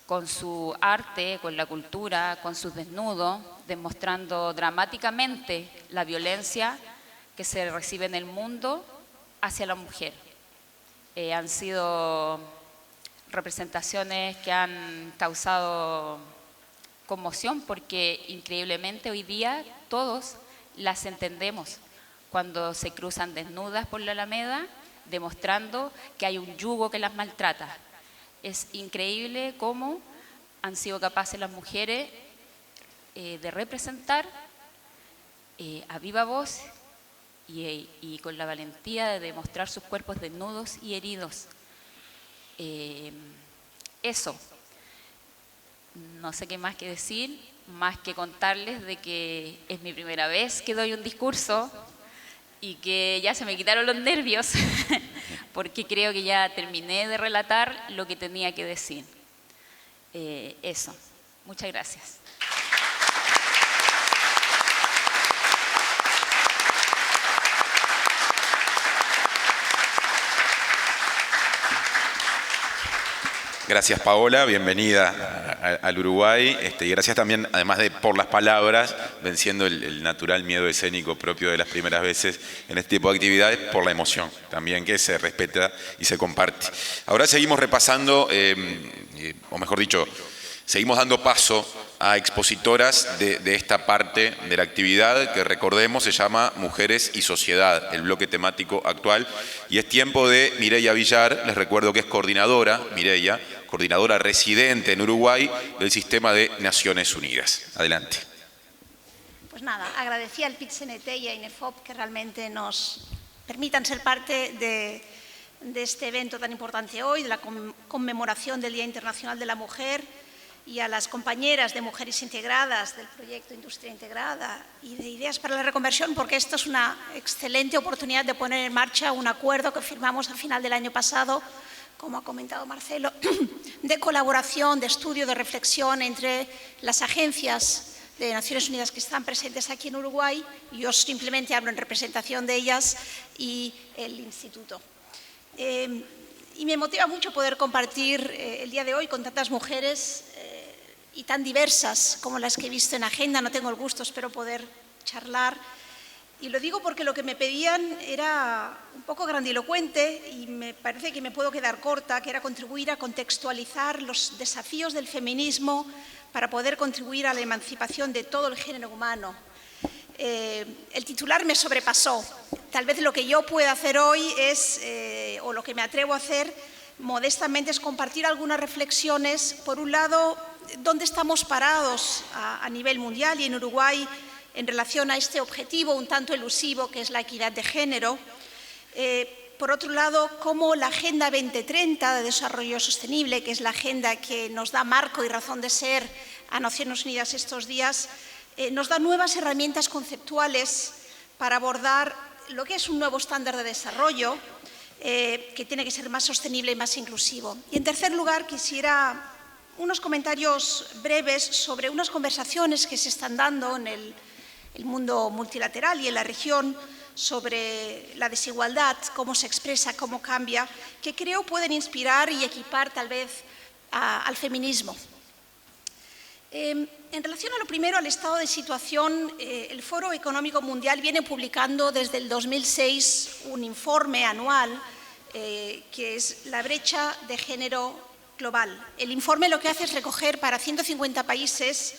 con su arte, con la cultura, con sus desnudos, demostrando dramáticamente la violencia que se recibe en el mundo hacia la mujer. Han sido representaciones que han causado conmoción porque increíblemente hoy día todos las entendemos cuando se cruzan desnudas por la Alameda, demostrando que hay un yugo que las maltrata. Es increíble cómo han sido capaces las mujeres de representar a viva voz y con la valentía de demostrar sus cuerpos desnudos y heridos. Eso. No sé qué más que decir, más que contarles de que es mi primera vez que doy un discurso y que ya se me quitaron los nervios porque creo que ya terminé de relatar lo que tenía que decir. Eso. Muchas gracias. Gracias, Paola, bienvenida al Uruguay, y gracias también, además de por las palabras, venciendo el natural miedo escénico propio de las primeras veces en este tipo de actividades, por la emoción también que se respeta y se comparte. Ahora seguimos repasando, o mejor dicho, seguimos dando paso a expositoras de esta parte de la actividad que, recordemos, se llama Mujeres y Sociedad, el bloque temático actual, y es tiempo de Mireia Villar. Les recuerdo que es coordinadora, Mireia, coordinadora residente en Uruguay del Sistema de Naciones Unidas. Adelante. Pues nada, agradecía al PIT-CNT y a INEFOP que realmente nos permitan ser parte de este evento tan importante hoy, de la conmemoración del Día Internacional de la Mujer, y a las compañeras de Mujeres Integradas del proyecto Industria Integrada y de Ideas para la Reconversión, porque esto es una excelente oportunidad de poner en marcha un acuerdo que firmamos a final del año pasado, como ha comentado Marcelo, de colaboración, de estudio, de reflexión entre las agencias de Naciones Unidas que están presentes aquí en Uruguay, yo simplemente hablo en representación de ellas, y el Instituto. Y me motiva mucho poder compartir el día de hoy con tantas mujeres y tan diversas como las que he visto en agenda. No tengo el gusto, espero poder charlar. Y lo digo porque lo que me pedían era un poco grandilocuente y me parece que me puedo quedar corta, que era contribuir a contextualizar los desafíos del feminismo para poder contribuir a la emancipación de todo el género humano. El titular me sobrepasó. Tal vez lo que yo pueda hacer hoy es, o lo que me atrevo a hacer modestamente, es compartir algunas reflexiones. Por un lado, dónde estamos parados a nivel mundial, y en Uruguay en relación a este objetivo un tanto elusivo que es la equidad de género. Por otro lado, cómo la Agenda 2030 de Desarrollo Sostenible, que es la agenda que nos da marco y razón de ser a Naciones Unidas estos días, nos da nuevas herramientas conceptuales para abordar lo que es un nuevo estándar de desarrollo que tiene que ser más sostenible y más inclusivo. Y en tercer lugar, quisiera unos comentarios breves sobre unas conversaciones que se están dando en el mundo multilateral y en la región sobre la desigualdad, cómo se expresa, cómo cambia, que creo pueden inspirar y equipar tal vez al feminismo. En relación a lo primero, al estado de situación, el Foro Económico Mundial viene publicando desde el 2006 un informe anual que es la brecha de género global. El informe lo que hace es recoger para 150 países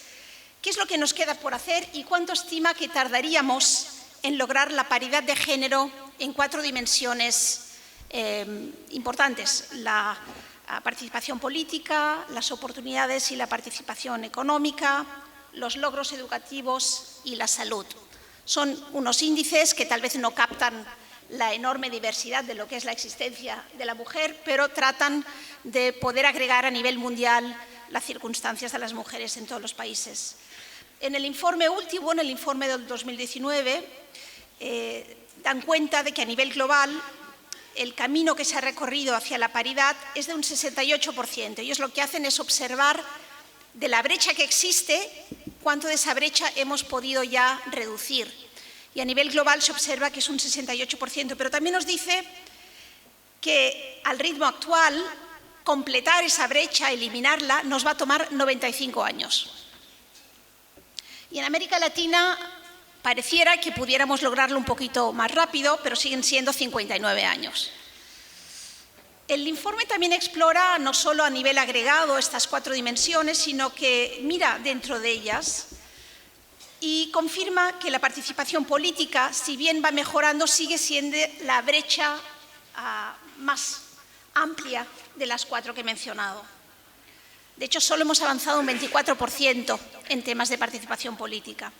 qué es lo que nos queda por hacer y cuánto estima que tardaríamos en lograr la paridad de género en 4 dimensiones importantes: la participación política, las oportunidades y la participación económica, los logros educativos y la salud. Son unos índices que tal vez no captan la enorme diversidad de lo que es la existencia de la mujer, pero tratan de poder agregar a nivel mundial las circunstancias de las mujeres en todos los países. En el informe último, en el informe del 2019, dan cuenta de que a nivel global el camino que se ha recorrido hacia la paridad es de un 68%. Ellos lo que hacen es observar de la brecha que existe, cuánto de esa brecha hemos podido ya reducir. Y a nivel global se observa que es un 68%, pero también nos dice que al ritmo actual, completar esa brecha, eliminarla, nos va a tomar 95 años. Y en América Latina pareciera que pudiéramos lograrlo un poquito más rápido, pero siguen siendo 59 años. El informe también explora no solo a nivel agregado estas 4 dimensiones, sino que mira dentro de ellas y confirma que la participación política, si bien va mejorando, sigue siendo la brecha más amplia de las 4 que he mencionado. De hecho, solo hemos avanzado un 24% en temas de participación política.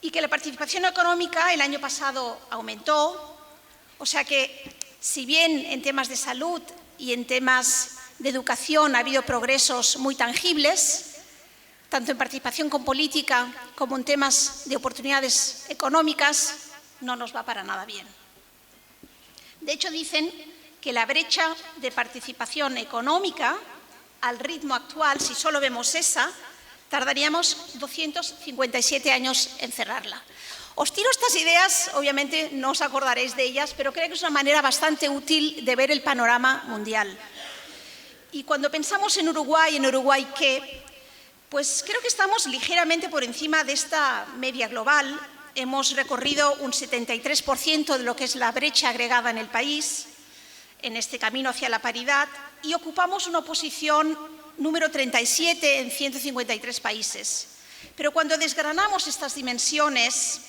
Y que la participación económica el año pasado aumentó, o sea que si bien en temas de salud y en temas de educación ha habido progresos muy tangibles, tanto en participación con política como en temas de oportunidades económicas, no nos va para nada bien. De hecho, dicen que la brecha de participación económica al ritmo actual, si solo vemos esa, tardaríamos 257 años en cerrarla. Os tiro estas ideas, obviamente no os acordaréis de ellas, pero creo que es una manera bastante útil de ver el panorama mundial. Y cuando pensamos en Uruguay qué, pues creo que estamos ligeramente por encima de esta media global. Hemos recorrido un 73% de lo que es la brecha agregada en el país, en este camino hacia la paridad, y ocupamos una posición número 37 en 153 países. Pero cuando desgranamos estas dimensiones,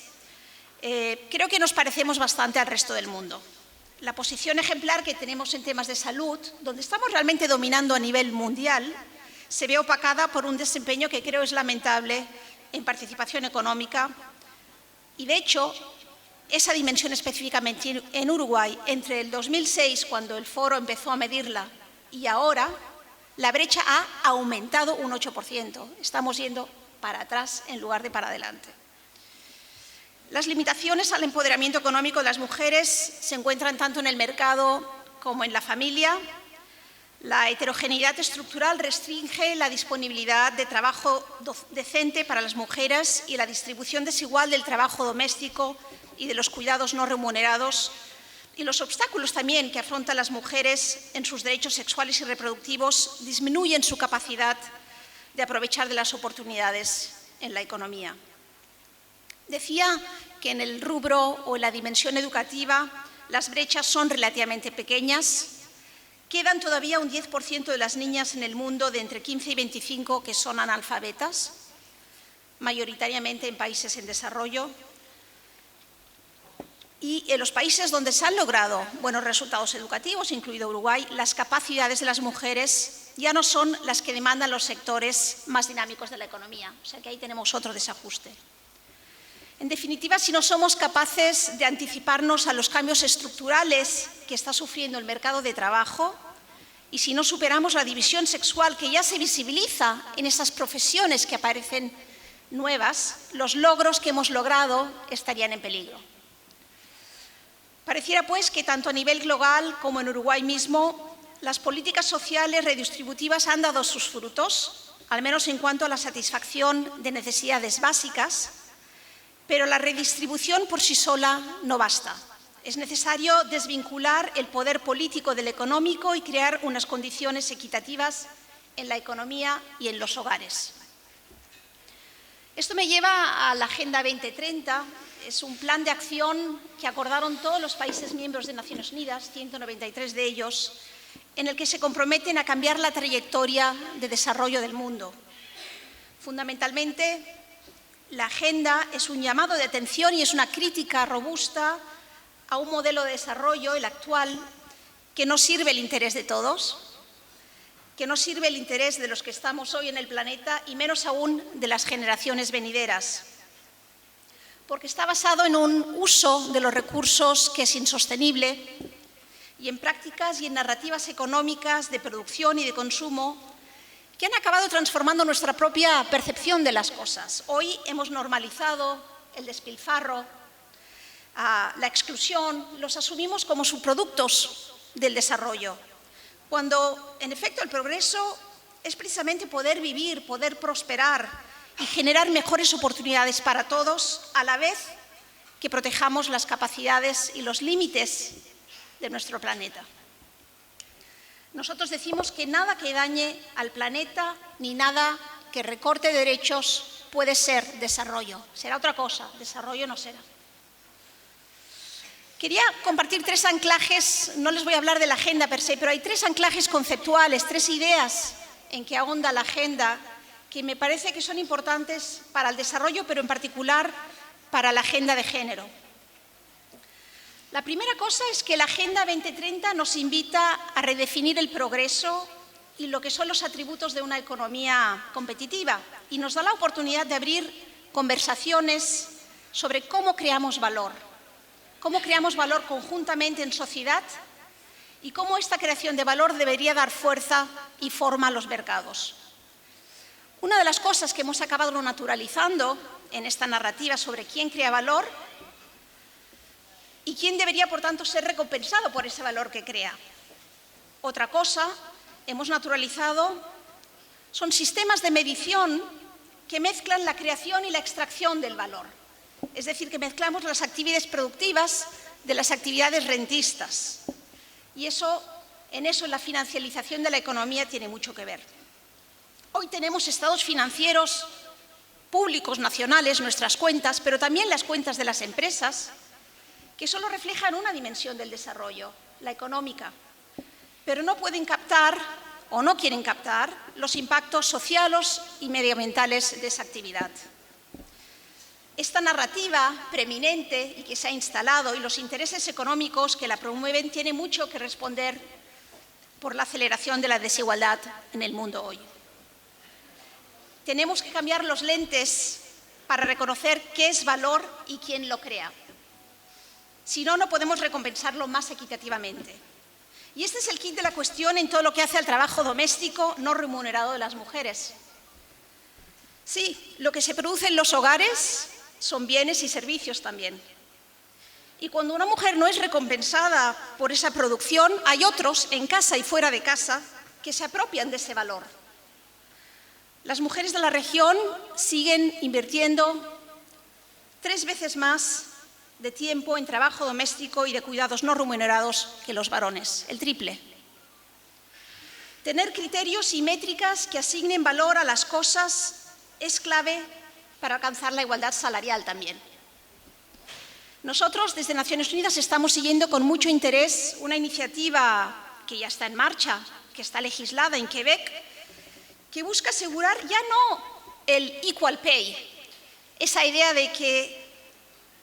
creo que nos parecemos bastante al resto del mundo. La posición ejemplar que tenemos en temas de salud, donde estamos realmente dominando a nivel mundial, se ve opacada por un desempeño que creo es lamentable en participación económica. Y de hecho, esa dimensión específicamente en Uruguay, entre el 2006, cuando el foro empezó a medirla, y ahora, la brecha ha aumentado un 8%. Estamos yendo para atrás en lugar de para adelante. Las limitaciones al empoderamiento económico de las mujeres se encuentran tanto en el mercado como en la familia. La heterogeneidad estructural restringe la disponibilidad de trabajo decente para las mujeres y la distribución desigual del trabajo doméstico y de los cuidados no remunerados, y los obstáculos también que afrontan las mujeres en sus derechos sexuales y reproductivos disminuyen su capacidad de aprovechar de las oportunidades en la economía. Decía que en el rubro o en la dimensión educativa las brechas son relativamente pequeñas. Quedan todavía un 10% de las niñas en el mundo de entre 15 y 25 que son analfabetas, mayoritariamente en países en desarrollo. Y en los países donde se han logrado buenos resultados educativos, incluido Uruguay, las capacidades de las mujeres ya no son las que demandan los sectores más dinámicos de la economía. O sea que ahí tenemos otro desajuste. En definitiva, si no somos capaces de anticiparnos a los cambios estructurales que está sufriendo el mercado de trabajo y si no superamos la división sexual que ya se visibiliza en esas profesiones que aparecen nuevas, los logros que hemos logrado estarían en peligro. Pareciera, pues, que tanto a nivel global como en Uruguay mismo, las políticas sociales redistributivas han dado sus frutos, al menos en cuanto a la satisfacción de necesidades básicas, pero la redistribución por sí sola no basta. Es necesario desvincular el poder político del económico y crear unas condiciones equitativas en la economía y en los hogares. Esto me lleva a la Agenda 2030. Es un plan de acción que acordaron todos los países miembros de Naciones Unidas, 193 de ellos, en el que se comprometen a cambiar la trayectoria de desarrollo del mundo. Fundamentalmente, la agenda es un llamado de atención y es una crítica robusta a un modelo de desarrollo, el actual, que no sirve el interés de todos, que no sirve el interés de los que estamos hoy en el planeta y menos aún de las generaciones venideras, porque está basado en un uso de los recursos que es insostenible y en prácticas y en narrativas económicas de producción y de consumo que han acabado transformando nuestra propia percepción de las cosas. Hoy hemos normalizado el despilfarro, la exclusión, los asumimos como subproductos del desarrollo, cuando en efecto el progreso es precisamente poder vivir, poder prosperar y generar mejores oportunidades para todos, a la vez que protejamos las capacidades y los límites de nuestro planeta. Nosotros decimos que nada que dañe al planeta ni nada que recorte derechos puede ser desarrollo. Será otra cosa, desarrollo no será. Quería compartir 3 anclajes, no les voy a hablar de la agenda per se, pero hay 3 anclajes conceptuales, 3 ideas en que ahonda la agenda que me parece que son importantes para el desarrollo, pero en particular para la agenda de género. La primera cosa es que la Agenda 2030 nos invita a redefinir el progreso y lo que son los atributos de una economía competitiva y nos da la oportunidad de abrir conversaciones sobre cómo creamos valor conjuntamente en sociedad y cómo esta creación de valor debería dar fuerza y forma a los mercados. Una de las cosas que hemos acabado naturalizando en esta narrativa sobre quién crea valor y quién debería, por tanto, ser recompensado por ese valor que crea. Otra cosa, hemos naturalizado, son sistemas de medición que mezclan la creación y la extracción del valor. Es decir, que mezclamos las actividades productivas de las actividades rentistas. Y en la financialización de la economía tiene mucho que ver. Hoy tenemos estados financieros públicos, nacionales, nuestras cuentas, pero también las cuentas de las empresas, que solo reflejan una dimensión del desarrollo, la económica, pero no pueden captar o no quieren captar los impactos sociales y medioambientales de esa actividad. Esta narrativa preeminente y que se ha instalado y los intereses económicos que la promueven tienen mucho que responder por la aceleración de la desigualdad en el mundo hoy. Tenemos que cambiar los lentes para reconocer qué es valor y quién lo crea. Si no, no podemos recompensarlo más equitativamente. Y este es el quid de la cuestión en todo lo que hace al trabajo doméstico no remunerado de las mujeres. Sí, lo que se produce en los hogares son bienes y servicios también. Y cuando una mujer no es recompensada por esa producción, hay otros, en casa y fuera de casa, que se apropian de ese valor. Las mujeres de la región siguen invirtiendo 3 veces más de tiempo en trabajo doméstico y de cuidados no remunerados que los varones, el triple. Tener criterios y métricas que asignen valor a las cosas es clave para alcanzar la igualdad salarial también. Nosotros, desde Naciones Unidas, estamos siguiendo con mucho interés una iniciativa que ya está en marcha, que está legislada en Quebec, que busca asegurar ya no el equal pay, esa idea de que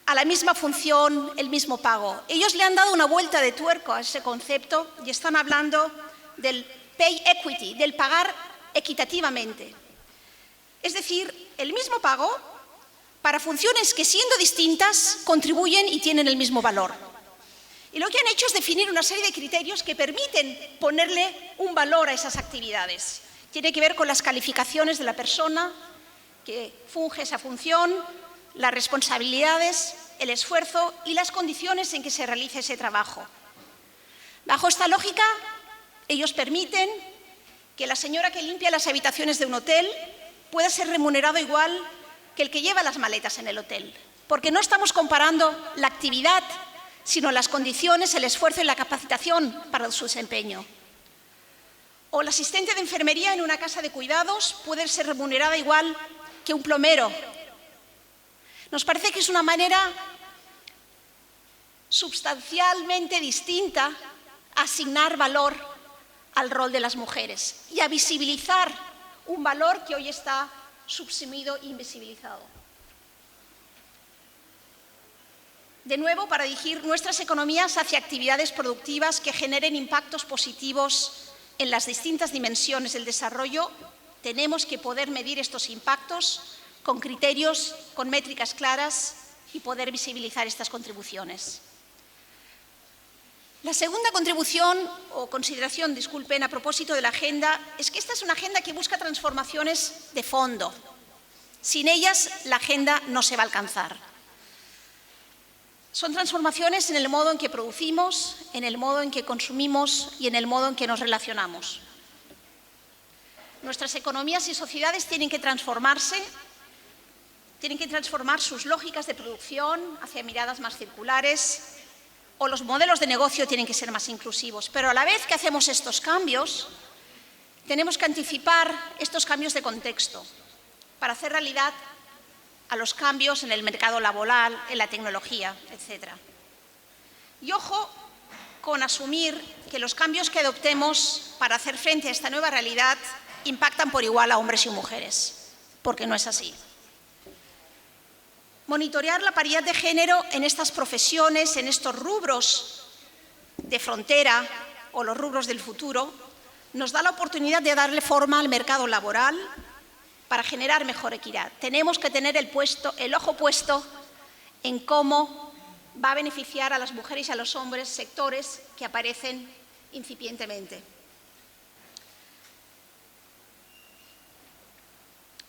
a la misma función, el mismo pago. Ellos le han dado una vuelta de tuerca a ese concepto y están hablando del pay equity, del pagar equitativamente. Es decir, el mismo pago para funciones que, siendo distintas, contribuyen y tienen el mismo valor. Y lo que han hecho es definir una serie de criterios que permiten ponerle un valor a esas actividades. Tiene que ver con las calificaciones de la persona que funge esa función, las responsabilidades, el esfuerzo y las condiciones en que se realiza ese trabajo. Bajo esta lógica, ellos permiten que la señora que limpia las habitaciones de un hotel pueda ser remunerado igual que el que lleva las maletas en el hotel, porque no estamos comparando la actividad, sino las condiciones, el esfuerzo y la capacitación para su desempeño. O la asistente de enfermería en una casa de cuidados puede ser remunerada igual que un plomero. Nos parece que es una manera sustancialmente distinta a asignar valor al rol de las mujeres y a visibilizar un valor que hoy está subsumido e invisibilizado. De nuevo, para dirigir nuestras economías hacia actividades productivas que generen impactos positivos en las distintas dimensiones del desarrollo, tenemos que poder medir estos impactos con criterios, con métricas claras y poder visibilizar estas contribuciones. La segunda contribución o consideración, disculpen, a propósito de la agenda, es que esta es una agenda que busca transformaciones de fondo. Sin ellas, la agenda no se va a alcanzar. Son transformaciones en el modo en que producimos, en el modo en que consumimos y en el modo en que nos relacionamos. Nuestras economías y sociedades tienen que transformarse, tienen que transformar sus lógicas de producción hacia miradas más circulares, o los modelos de negocio tienen que ser más inclusivos. Pero a la vez que hacemos estos cambios, tenemos que anticipar estos cambios de contexto para hacer realidad a los cambios en el mercado laboral, en la tecnología, etc. Y ojo con asumir que los cambios que adoptemos para hacer frente a esta nueva realidad impactan por igual a hombres y mujeres, porque no es así. Monitorear la paridad de género en estas profesiones, en estos rubros de frontera o los rubros del futuro, nos da la oportunidad de darle forma al mercado laboral para generar mejor equidad. Tenemos que tener el ojo puesto en cómo va a beneficiar a las mujeres y a los hombres sectores que aparecen incipientemente.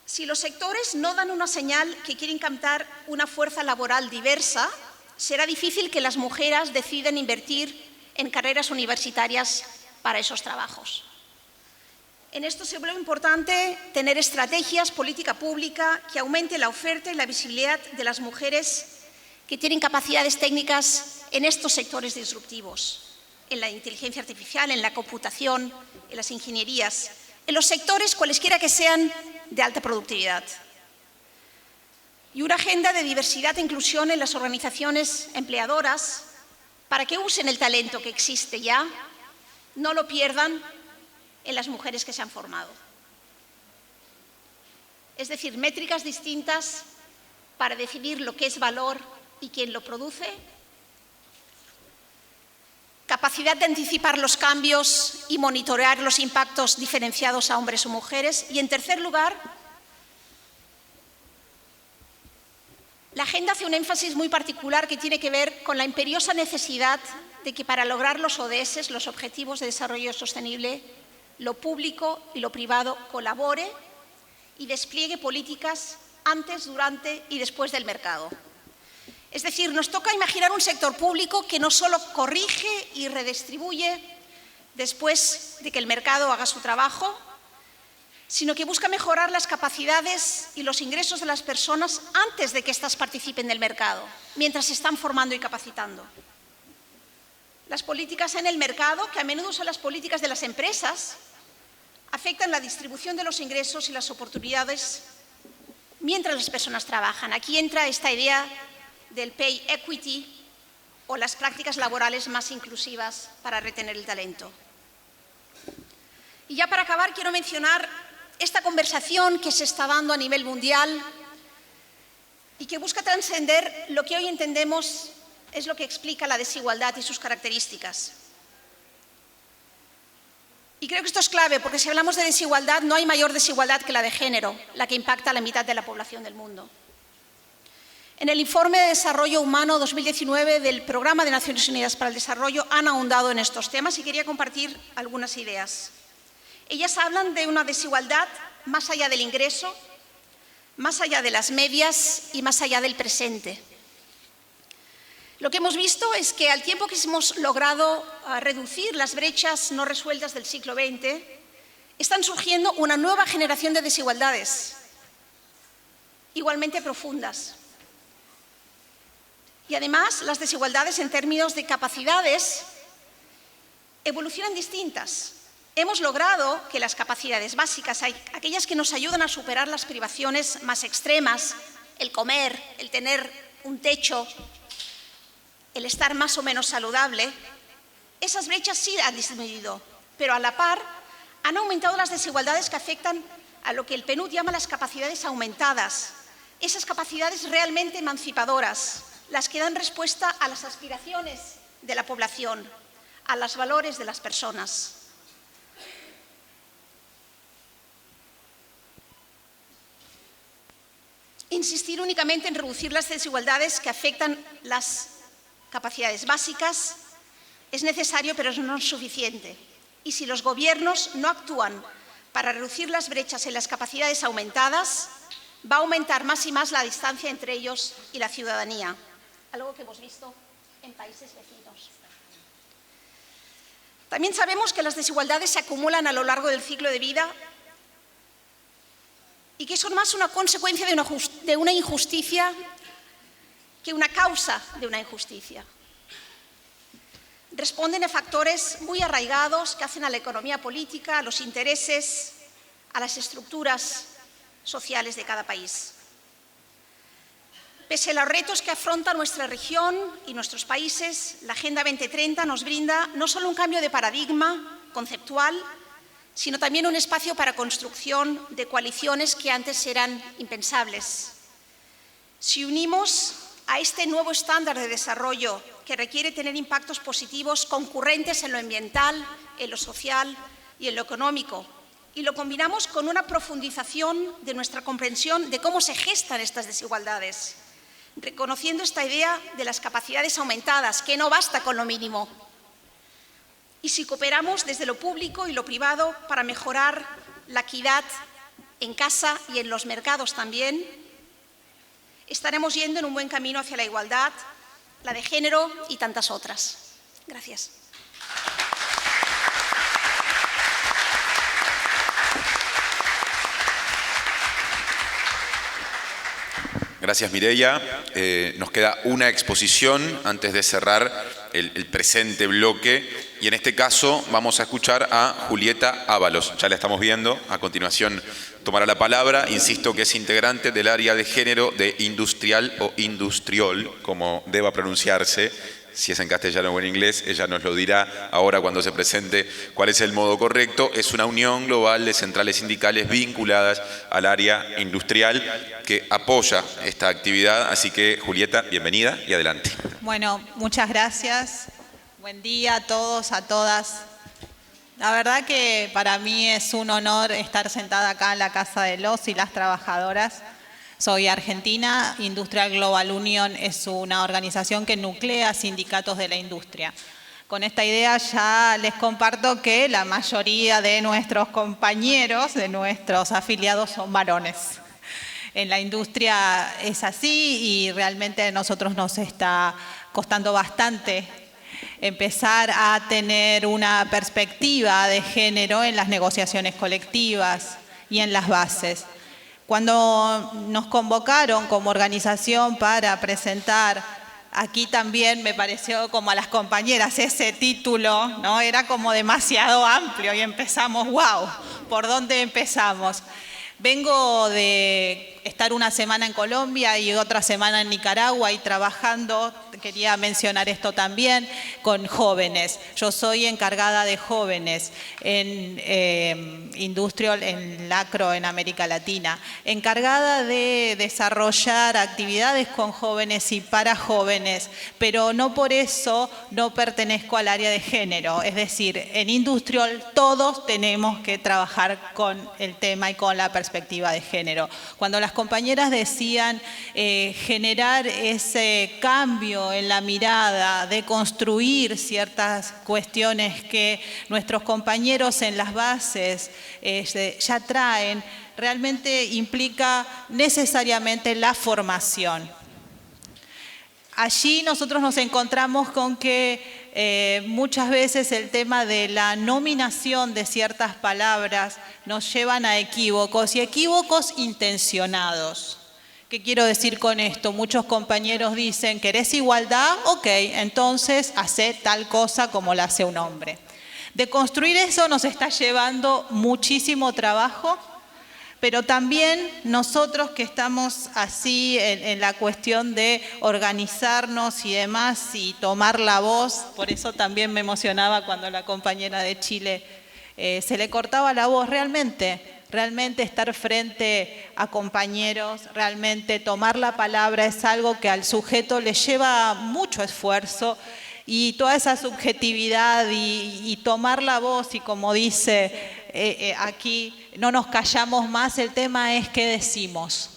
Si los sectores no dan una señal que quieren captar una fuerza laboral diversa, será difícil que las mujeres decidan invertir en carreras universitarias para esos trabajos. En esto se vuelve importante tener estrategias, política pública que aumente la oferta y la visibilidad de las mujeres que tienen capacidades técnicas en estos sectores disruptivos, en la inteligencia artificial, en la computación, en las ingenierías, en los sectores cualesquiera que sean de alta productividad. Y una agenda de diversidad e inclusión en las organizaciones empleadoras para que usen el talento que existe ya, no lo pierdan en las mujeres que se han formado. Es decir, métricas distintas para definir lo que es valor y quién lo produce, capacidad de anticipar los cambios y monitorear los impactos diferenciados a hombres o mujeres. Y, en tercer lugar, la agenda hace un énfasis muy particular que tiene que ver con la imperiosa necesidad de que para lograr los ODS, los Objetivos de Desarrollo Sostenible, lo público y lo privado colabore y despliegue políticas antes, durante y después del mercado. Es decir, nos toca imaginar un sector público que no solo corrige y redistribuye después de que el mercado haga su trabajo, sino que busca mejorar las capacidades y los ingresos de las personas antes de que éstas participen del mercado, mientras se están formando y capacitando. Las políticas en el mercado, que a menudo son las políticas de las empresas, afectan la distribución de los ingresos y las oportunidades mientras las personas trabajan. Aquí entra esta idea del pay equity o las prácticas laborales más inclusivas para retener el talento. Y ya para acabar, quiero mencionar esta conversación que se está dando a nivel mundial y que busca trascender lo que hoy entendemos es lo que explica la desigualdad y sus características. Y creo que esto es clave, porque si hablamos de desigualdad, no hay mayor desigualdad que la de género, la que impacta a la mitad de la población del mundo. En el Informe de Desarrollo Humano 2019 del Programa de Naciones Unidas para el Desarrollo han ahondado en estos temas y quería compartir algunas ideas. Ellas hablan de una desigualdad más allá del ingreso, más allá de las medias y más allá del presente. Lo que hemos visto es que al tiempo que hemos logrado reducir las brechas no resueltas del siglo XX, están surgiendo una nueva generación de desigualdades, igualmente profundas. Y además, las desigualdades en términos de capacidades evolucionan distintas. Hemos logrado que las capacidades básicas, aquellas que nos ayudan a superar las privaciones más extremas, el comer, el tener un techo, el estar más o menos saludable, esas brechas sí han disminuido, pero a la par han aumentado las desigualdades que afectan a lo que el PNUD llama las capacidades aumentadas, esas capacidades realmente emancipadoras, las que dan respuesta a las aspiraciones de la población, a los valores de las personas. Insistir únicamente en reducir las desigualdades que afectan las capacidades básicas es necesario, pero no es suficiente. Y si los gobiernos no actúan para reducir las brechas en las capacidades aumentadas, va a aumentar más y más la distancia entre ellos y la ciudadanía, algo que hemos visto en países vecinos. También sabemos que las desigualdades se acumulan a lo largo del ciclo de vida y que son más una consecuencia de una injusticia que una causa de una injusticia. Responden a factores muy arraigados que hacen a la economía política, a los intereses, a las estructuras sociales de cada país. Pese a los retos que afronta nuestra región y nuestros países, la Agenda 2030 nos brinda no solo un cambio de paradigma conceptual, sino también un espacio para construcción de coaliciones que antes eran impensables. Si unimos a este nuevo estándar de desarrollo que requiere tener impactos positivos concurrentes en lo ambiental, en lo social y en lo económico, y lo combinamos con una profundización de nuestra comprensión de cómo se gestan estas desigualdades, reconociendo esta idea de las capacidades aumentadas, que no basta con lo mínimo. Y si cooperamos desde lo público y lo privado para mejorar la equidad en casa y en los mercados también, estaremos yendo en un buen camino hacia la igualdad, la de género y tantas otras. Gracias. Gracias, Mireia. Nos queda una exposición antes de cerrar el presente bloque y en este caso vamos a escuchar a Julieta Ábalos. Ya la estamos viendo. A continuación tomará la palabra. Insisto que es integrante del área de género de Industrial o Industriol, como deba pronunciarse. Si es en castellano o en inglés, ella nos lo dirá ahora cuando se presente cuál es el modo correcto. Es una unión global de centrales sindicales vinculadas al área industrial que apoya esta actividad. Así que, Julieta, bienvenida y adelante. Bueno, muchas gracias. Buen día a todos, a todas. La verdad que para mí es un honor estar sentada acá en la Casa de los y las Trabajadoras. Soy argentina, Industrial Global Union es una organización que nuclea sindicatos de la industria. Con esta idea ya les comparto que la mayoría de nuestros compañeros, de nuestros afiliados son varones. En la industria es así y realmente a nosotros nos está costando bastante empezar a tener una perspectiva de género en las negociaciones colectivas y en las bases. Cuando nos convocaron como organización para presentar, aquí también me pareció como a las compañeras ese título, ¿no? Era como demasiado amplio y empezamos, wow, ¿por dónde empezamos? Vengo de estar una semana en Colombia y otra semana en Nicaragua y trabajando, quería mencionar esto también, con jóvenes. Yo soy encargada de jóvenes en Industrial, en Lacro, en América Latina. Encargada de desarrollar actividades con jóvenes y para jóvenes, pero no por eso no pertenezco al área de género. Es decir, en Industrial todos tenemos que trabajar con el tema y con la perspectiva perspectiva de género. Cuando las compañeras decían generar ese cambio en la mirada, de construir ciertas cuestiones que nuestros compañeros en las bases ya traen, realmente implica necesariamente la formación. Allí nosotros nos encontramos con que muchas veces el tema de la nominación de ciertas palabras nos llevan a equívocos y equívocos intencionados. ¿Qué quiero decir con esto? Muchos compañeros dicen, ¿querés igualdad? Ok, entonces hacé tal cosa como la hace un hombre. De construir eso nos está llevando muchísimo trabajo, pero también nosotros que estamos así en la cuestión de organizarnos y demás y tomar la voz, por eso también me emocionaba cuando la compañera de Chile se le cortaba la voz, realmente estar frente a compañeros, realmente tomar la palabra es algo que al sujeto le lleva mucho esfuerzo y toda esa subjetividad y tomar la voz y como dice aquí, no nos callamos más, el tema es qué decimos.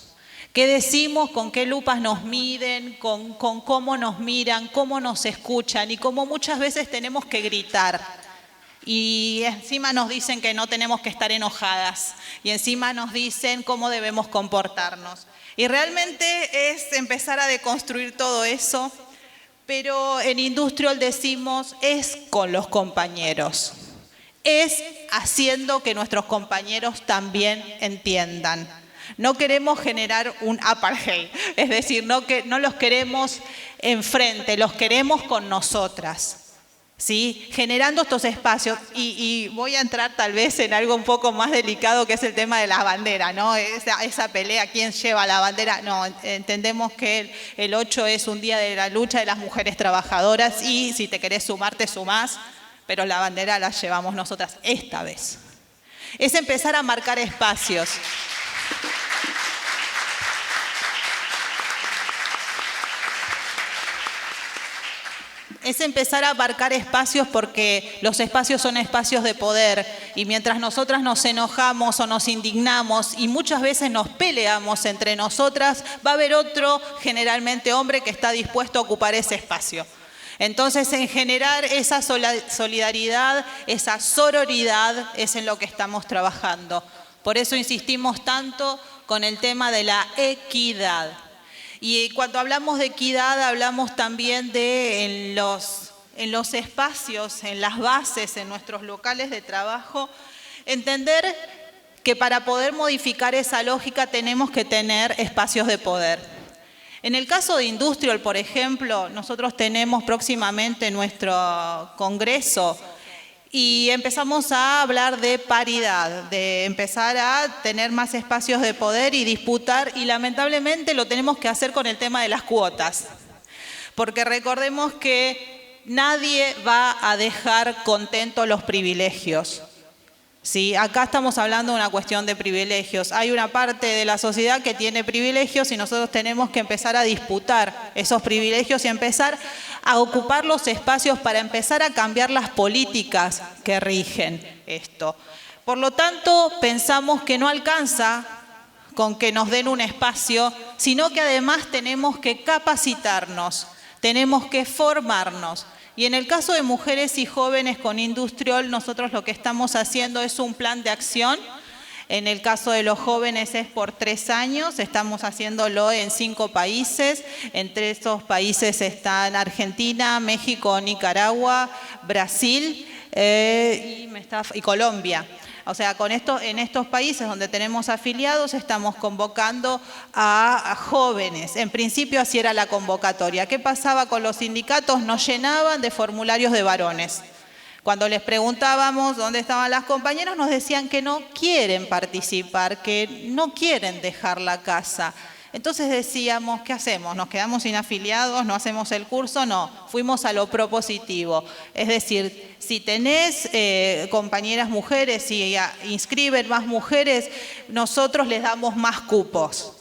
¿Qué decimos? ¿Con qué lupas nos miden? ¿Con cómo nos miran? ¿Cómo nos escuchan? Y cómo muchas veces tenemos que gritar. Y encima nos dicen que no tenemos que estar enojadas. Y encima nos dicen cómo debemos comportarnos. Y realmente es empezar a deconstruir todo eso. Pero en Industrial decimos, es con los compañeros. Es haciendo que nuestros compañeros también entiendan. No queremos generar un apartheid, es decir, no los queremos enfrente, los queremos con nosotras, ¿sí? Generando estos espacios. Y voy a entrar tal vez en algo un poco más delicado que es el tema de la bandera, ¿no? Esa pelea, ¿quién lleva la bandera? No, entendemos que el 8 es un día de la lucha de las mujeres trabajadoras y si te querés sumar, te sumás. Pero la bandera la llevamos nosotras esta vez. Es empezar a marcar espacios. Es empezar a marcar espacios porque los espacios son espacios de poder y mientras nosotras nos enojamos o nos indignamos y muchas veces nos peleamos entre nosotras, va a haber otro, generalmente hombre, que está dispuesto a ocupar ese espacio. Entonces, en generar esa solidaridad, esa sororidad, es en lo que estamos trabajando. Por eso insistimos tanto con el tema de la equidad. Y cuando hablamos de equidad, hablamos también de en los espacios, en las bases, en nuestros locales de trabajo, entender que para poder modificar esa lógica tenemos que tener espacios de poder. En el caso de Industrial, por ejemplo, nosotros tenemos próximamente nuestro congreso y empezamos a hablar de paridad, de empezar a tener más espacios de poder y disputar, y lamentablemente lo tenemos que hacer con el tema de las cuotas. Porque recordemos que nadie va a dejar contentos los privilegios. Sí, acá estamos hablando de una cuestión de privilegios. Hay una parte de la sociedad que tiene privilegios y nosotros tenemos que empezar a disputar esos privilegios y empezar a ocupar los espacios para empezar a cambiar las políticas que rigen esto. Por lo tanto, pensamos que no alcanza con que nos den un espacio, sino que además tenemos que capacitarnos, tenemos que formarnos. Y en el caso de mujeres y jóvenes con Industrial, nosotros lo que estamos haciendo es un plan de acción. En el caso de los jóvenes es por 3 años, estamos haciéndolo en 5 países. Entre esos países están Argentina, México, Nicaragua, Brasil y Colombia. O sea, en estos países donde tenemos afiliados estamos convocando a jóvenes. En principio así era la convocatoria. ¿Qué pasaba con los sindicatos? Nos llenaban de formularios de varones. Cuando les preguntábamos dónde estaban las compañeras, nos decían que no quieren participar, que no quieren dejar la casa. Entonces decíamos, ¿qué hacemos? ¿Nos quedamos sin afiliados? ¿No hacemos el curso? No, fuimos a lo propositivo. Es decir, si tenés compañeras mujeres y inscriben más mujeres, nosotros les damos más cupos.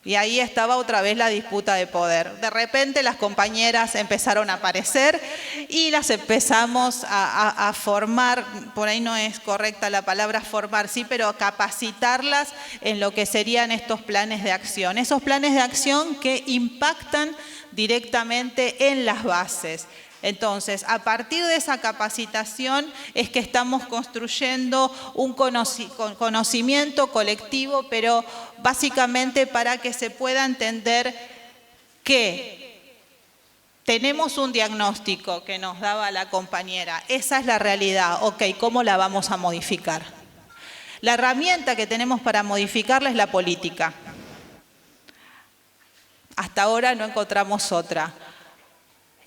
Y ahí estaba otra vez la disputa de poder. De repente las compañeras empezaron a aparecer y las empezamos a formar, por ahí no es correcta la palabra formar, sí, pero capacitarlas en lo que serían estos planes de acción. Esos planes de acción que impactan directamente en las bases. Entonces, a partir de esa capacitación es que estamos construyendo un conocimiento colectivo, pero básicamente para que se pueda entender que tenemos un diagnóstico que nos daba la compañera, esa es la realidad, ok, ¿cómo la vamos a modificar? La herramienta que tenemos para modificarla es la política. Hasta ahora no encontramos otra.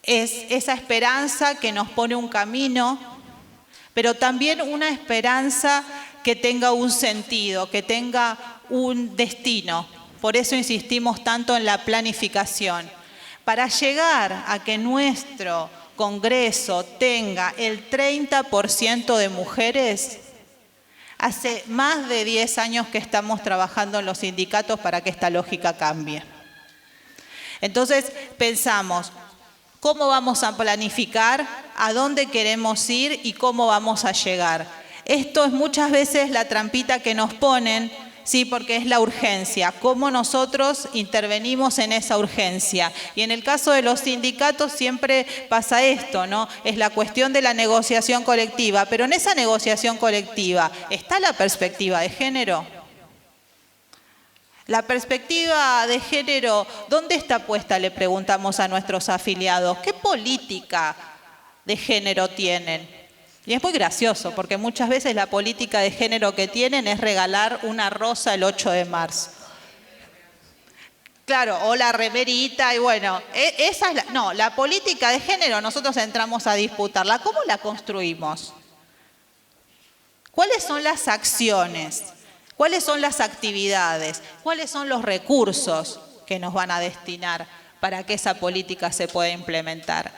Es esa esperanza que nos pone un camino, pero también una esperanza que tenga un sentido, que tenga un destino. Por eso insistimos tanto en la planificación. Para llegar a que nuestro Congreso tenga el 30% de mujeres, hace más de 10 años que estamos trabajando en los sindicatos para que esta lógica cambie. Entonces pensamos, ¿cómo vamos a planificar? ¿A dónde queremos ir? ¿Y cómo vamos a llegar? Esto es muchas veces la trampita que nos ponen, sí, porque es la urgencia. ¿Cómo nosotros intervenimos en esa urgencia? Y en el caso de los sindicatos siempre pasa esto, ¿no? Es la cuestión de la negociación colectiva. Pero en esa negociación colectiva, ¿está la perspectiva de género? La perspectiva de género, ¿dónde está puesta? Le preguntamos a nuestros afiliados. ¿Qué política de género tienen? Y es muy gracioso, porque muchas veces la política de género que tienen es regalar una rosa el 8 de marzo. Claro, o la remerita, y bueno, esa es la política de género nosotros entramos a disputarla. ¿Cómo la construimos? ¿Cuáles son las acciones? ¿Cuáles son las actividades? ¿Cuáles son los recursos que nos van a destinar para que esa política se pueda implementar?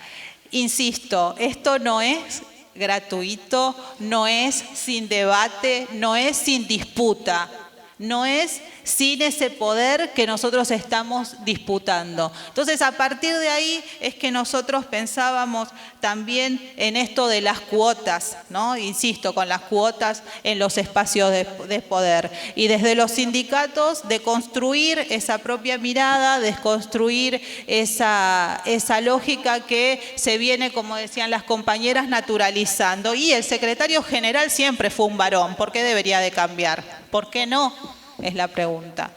Insisto, esto no es gratuito, no es sin debate, no es sin disputa, no es sin ese poder que nosotros estamos disputando. Entonces, a partir de ahí es que nosotros pensábamos también en esto de las cuotas, ¿no? Insisto, con las cuotas en los espacios de poder. Y desde los sindicatos, de construir esa propia mirada, de construir esa lógica que se viene, como decían las compañeras, naturalizando. Y el secretario general siempre fue un varón. ¿Por qué debería de cambiar? ¿Por qué no? Es la pregunta.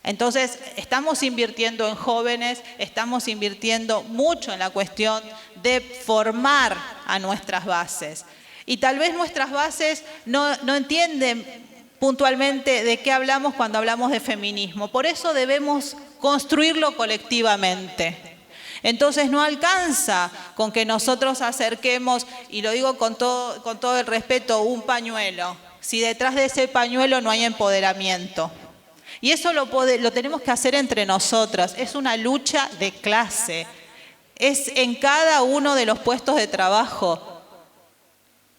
Entonces, estamos invirtiendo en jóvenes, estamos invirtiendo mucho en la cuestión de formar a nuestras bases. Y tal vez nuestras bases no entienden puntualmente de qué hablamos cuando hablamos de feminismo. Por eso debemos construirlo colectivamente. Entonces no alcanza con que nosotros acerquemos, y lo digo con todo el respeto, un pañuelo, si detrás de ese pañuelo no hay empoderamiento. Y eso lo tenemos que hacer entre nosotras. Es una lucha de clase. Es en cada uno de los puestos de trabajo.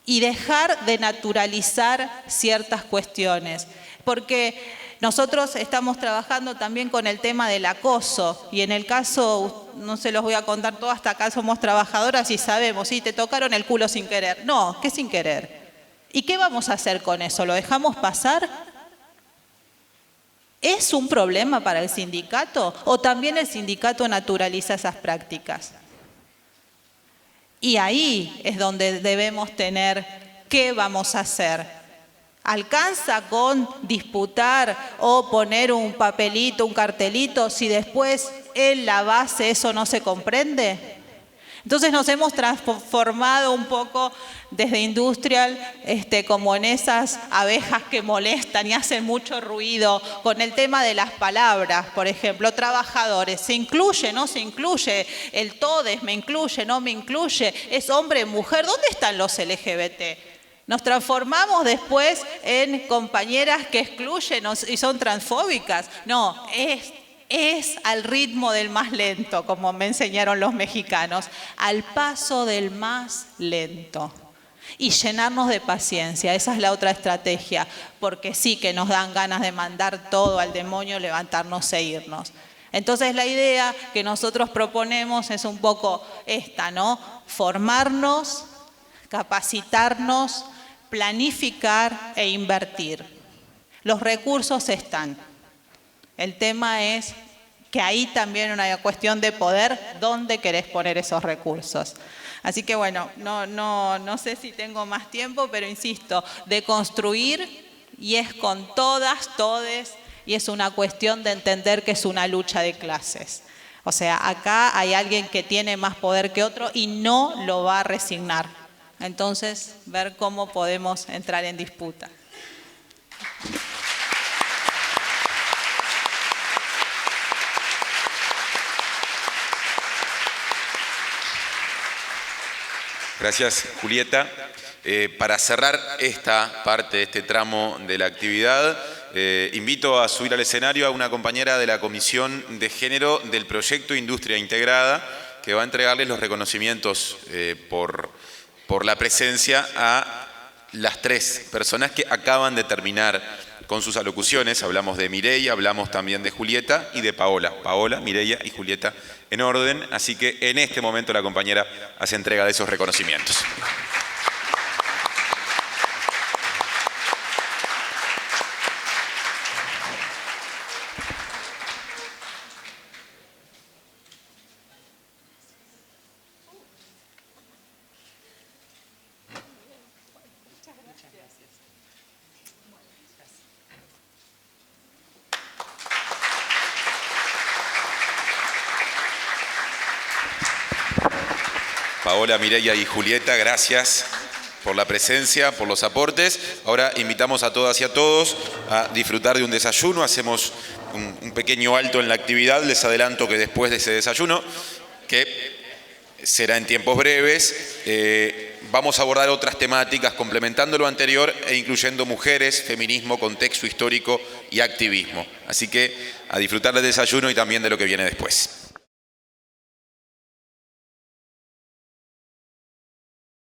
Y dejar de naturalizar ciertas cuestiones. Porque nosotros estamos trabajando también con el tema del acoso. Y en el caso, no se los voy a contar todo, hasta acá somos trabajadoras y sabemos, sí, te tocaron el culo sin querer. No, ¿qué sin querer? ¿Y qué vamos a hacer con eso? ¿Lo dejamos pasar? ¿Es un problema para el sindicato? ¿O también el sindicato naturaliza esas prácticas? Y ahí es donde debemos tener qué vamos a hacer. ¿Alcanza con disputar o poner un papelito, un cartelito, si después en la base eso no se comprende? Entonces nos hemos transformado un poco desde Industrial, como en esas abejas que molestan y hacen mucho ruido, con el tema de las palabras, por ejemplo, trabajadores, ¿se incluye, no se incluye? El TODES, ¿me incluye, no me incluye? ¿Es hombre, mujer? ¿Dónde están los LGBT? Nos transformamos después en compañeras que excluyen y son transfóbicas. No, es al ritmo del más lento, como me enseñaron los mexicanos, al paso del más lento. y llenarnos de paciencia. Esa es la otra estrategia, porque sí que nos dan ganas de mandar todo al demonio, levantarnos e irnos. Entonces la idea que nosotros proponemos es un poco esta, ¿no? Formarnos, capacitarnos, planificar e invertir. Los recursos están. El tema es que ahí también una cuestión de poder, ¿dónde querés poner esos recursos? Así que bueno, no sé si tengo más tiempo, pero insisto, de construir, y es con todas, todes, y es una cuestión de entender que es una lucha de clases. O sea, acá hay alguien que tiene más poder que otro y no lo va a resignar. Entonces, ver cómo podemos entrar en disputa. Gracias, Julieta. Para cerrar esta parte, este tramo de la actividad, invito a subir al escenario a una compañera de la Comisión de Género del Proyecto Industria Integrada, que va a entregarles los reconocimientos por la presencia a las 3 personas que acaban de terminar con sus alocuciones. Hablamos de Mireia, hablamos también de Julieta y de Paola. Paola, Mireia y Julieta en orden. Así que en este momento la compañera hace entrega de esos reconocimientos. Paola, Mireia y Julieta, gracias por la presencia, por los aportes. Ahora invitamos a todas y a todos a disfrutar de un desayuno. Hacemos un pequeño alto en la actividad. Les adelanto que después de ese desayuno, que será en tiempos breves, vamos a abordar otras temáticas complementando lo anterior e incluyendo mujeres, feminismo, contexto histórico y activismo. Así que a disfrutar del desayuno y también de lo que viene después.